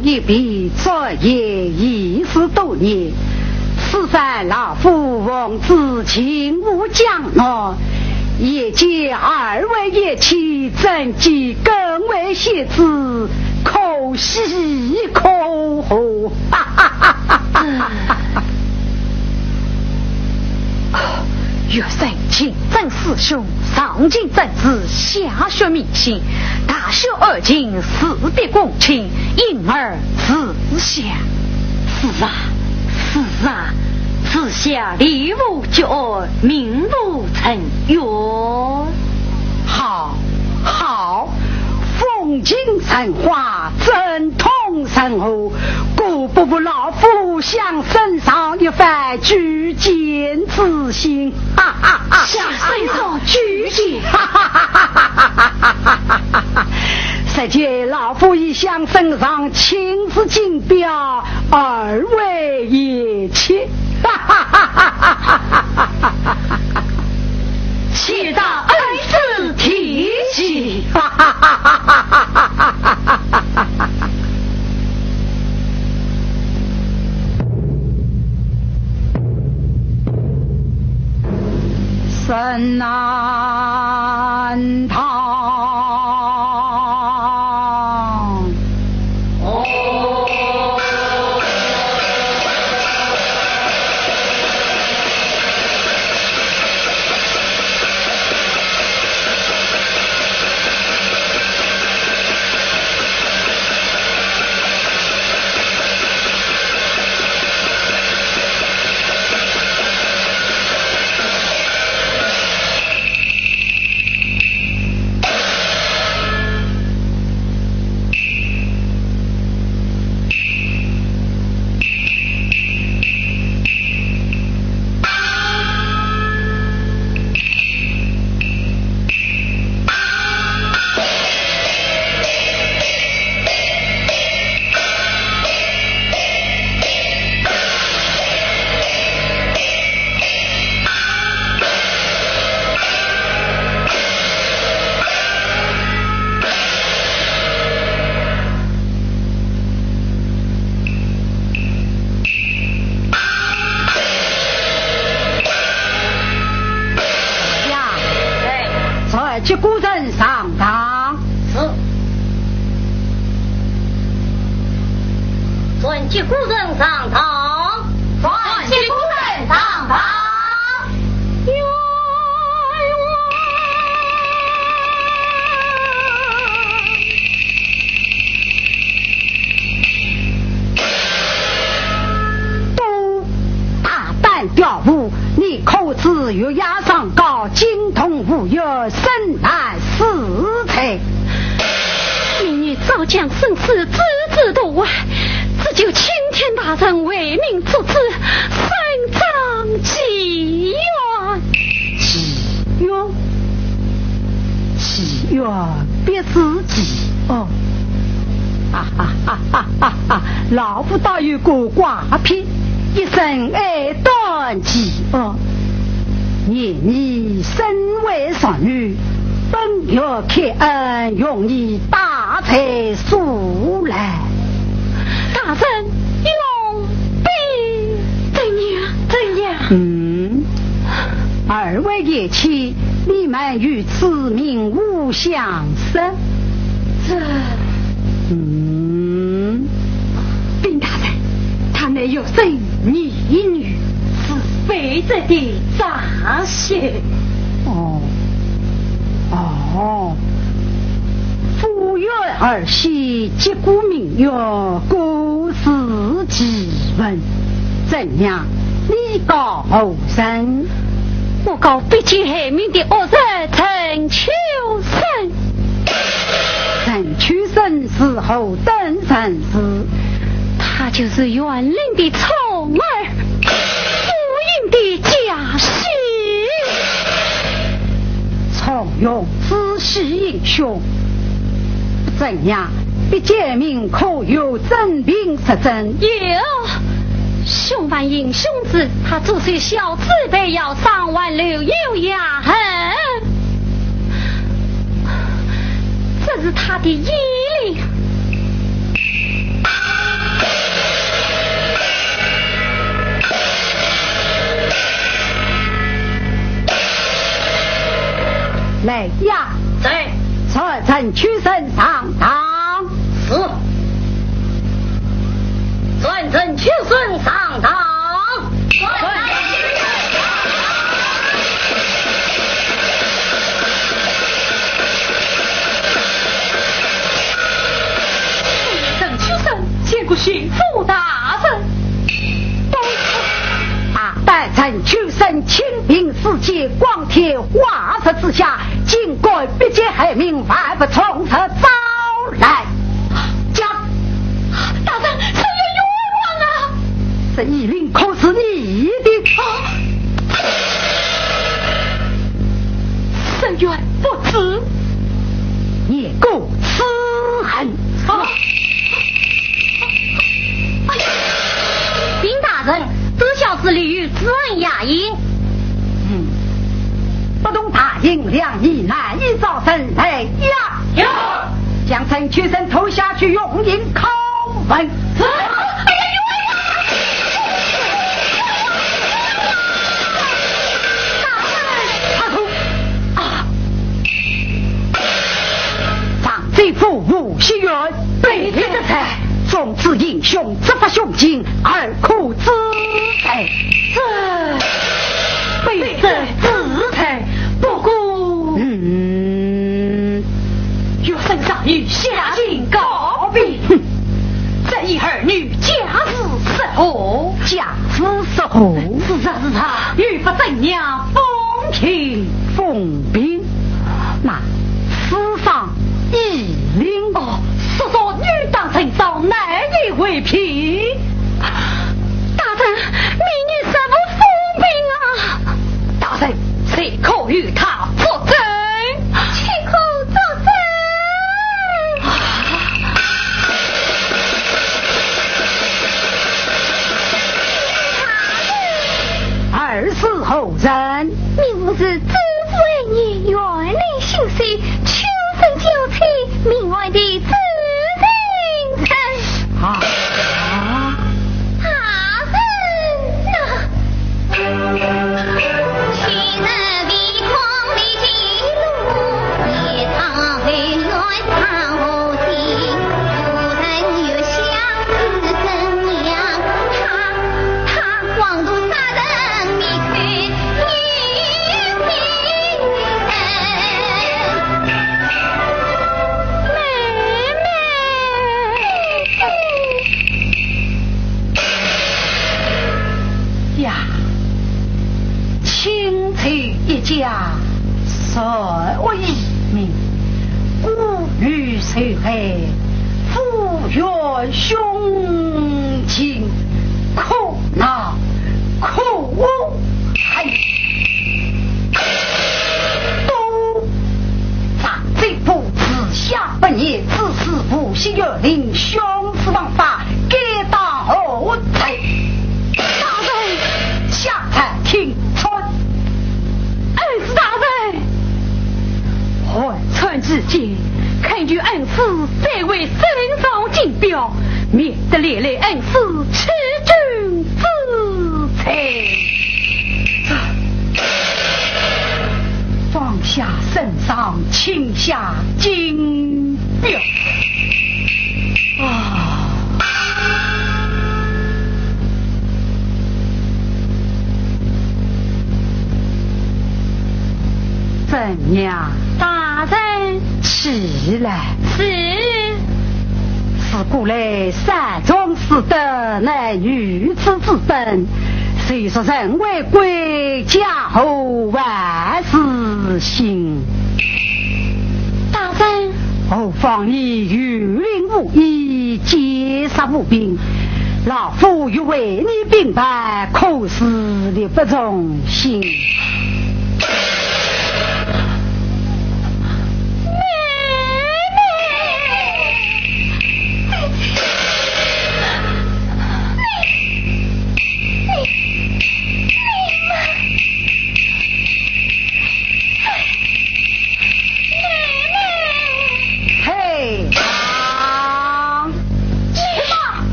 一笔作业20多年，此番老夫王子请吾将来，也见二位业妻真迹更为写字，可喜可贺。岳神请曾师兄上进政治，下学民心，大修二经，事必公卿，因而自下。是啊，自下礼物就爱，名不成约。好，风景神话，正统神乎，故不负老夫向身上一番举荐之心。向身上举荐，实际老夫已向身上亲自竞标二位业妻。且大恩师提起。神难逃。接孤人上堂。是。准接孤人上堂。准接孤人上堂。都大胆调舞，你可苦子月牙上高，精通武艺，深谙四才。民女早将生死置之度外，只求青天大人为民处置，伸张祈愿。祈愿别自己哦。老夫倒有个挂篇，一生爱断记哦。念你身为少女，本要开恩，用你大财速来。大人用兵怎样？二位爷妻，你们与此名无相识。禀大人，他乃有生一女，是非者的诈邪。夫约儿媳，结果名曰故事奇闻，怎样？你告后生？我告逼近害命的恶人陈秋生。陈秋生死后登神时，他就是园林的宠儿，夫人的家婿。重用仔细英雄，怎样？必解明可有真凭实证？有。凶犯英雄子，他做些小自卑，要上万流有牙痕，这是他的衣领。来呀！在传臣屈身上堂。是。传臣屈身上堂。陈屈身见过巡抚大人。待臣屈身亲凭世界，光天化日之下，尽该必结害命，万不从此招来。讲，大人，臣有冤枉啊！这一令可是你的？臣愿不知。也够此恨。禀大人，这小子立于自恩雅音。不懂答应两义，难以造成来呀！将臣屈身投下去，用银拷问。贼父无心愿，背叛的才，纵子英雄，执法胸襟，而苦之才，这背着自才，不顾岳身上与下境告别。这一儿女家事是何？家事是何？是他欲不怎样风情封兵，那世上一领说说女当身上难以为凭。大人，民女什么封兵啊？大人，谁可与他作证？岂可作证？二世后人，明无是知府为园林行事，秋生就妻命外的知情臣。大人昔日的狂里记录，夜长回来长无情，夫人又相思怎样？他光度杀人灭口女命人。家谁为民？孤女谁害？夫怨兄亲，苦恼苦恨，都咱这部自下本业，自是不惜月令兄子王法，该当何罪？大人下台听春。恩师大人，回春之间恳求恩师再为身上金标，免得连累恩师吃君之财。放下身上，轻下金标啊！怎样？大人起来！是自古来山中士德乃女子之本，虽说人为贵，家后万事兴。大人，何况你御令无义，劫杀无兵，老夫欲为你平反，可是力不从心。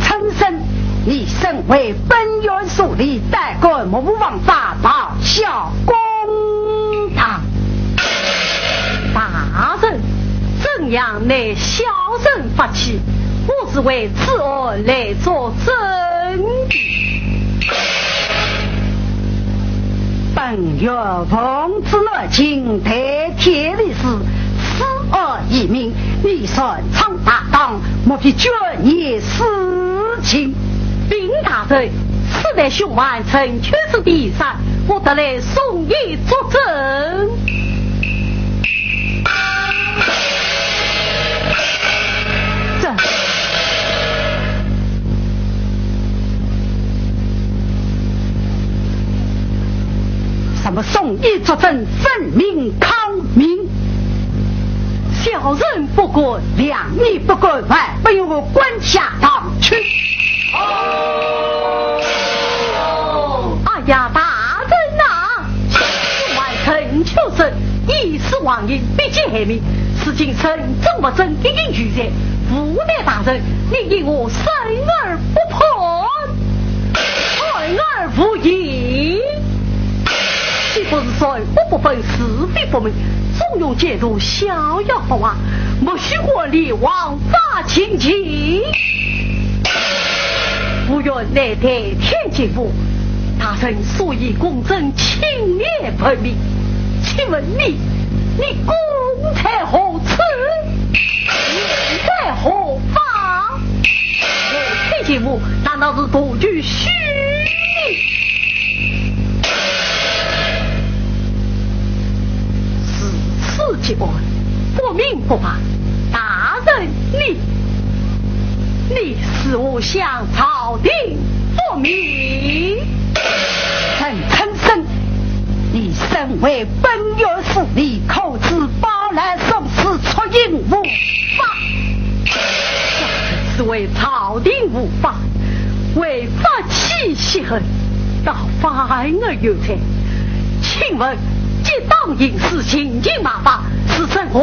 陈生，你身为本院属吏，代管目无王法，报效公堂。大人，怎样乃小人发起？我是为此而来作证的。本月奉旨而进，代天理事，此而一名，你顺畅大当，莫非卷业私情？禀大人，此乃凶案陈确之第三，我得来送议作证。什么送议作证，分明康明？小人不管，两你不管，还不由我关下堂去。哎呀，大人啊，完成求生，一时亡因，必见黑命。事情慎重不正，一应拒绝。无奈大人，你因我生而不破，爱而不义。岂不是说我不分是非不明，纵容介入，逍遥法外，莫须我立王法清净。不愿来代天进府，大人所以公正清廉分明。请问你公才何此？人在何方？天进府难道是独具虚名？此结案不明不白，大人你使我向朝廷不明。陈生，你身为本院属吏，口之包揽送死，出应无法。是为朝廷无法，违法起息恨，倒反而有才。请问这当应是行经马法，是甚何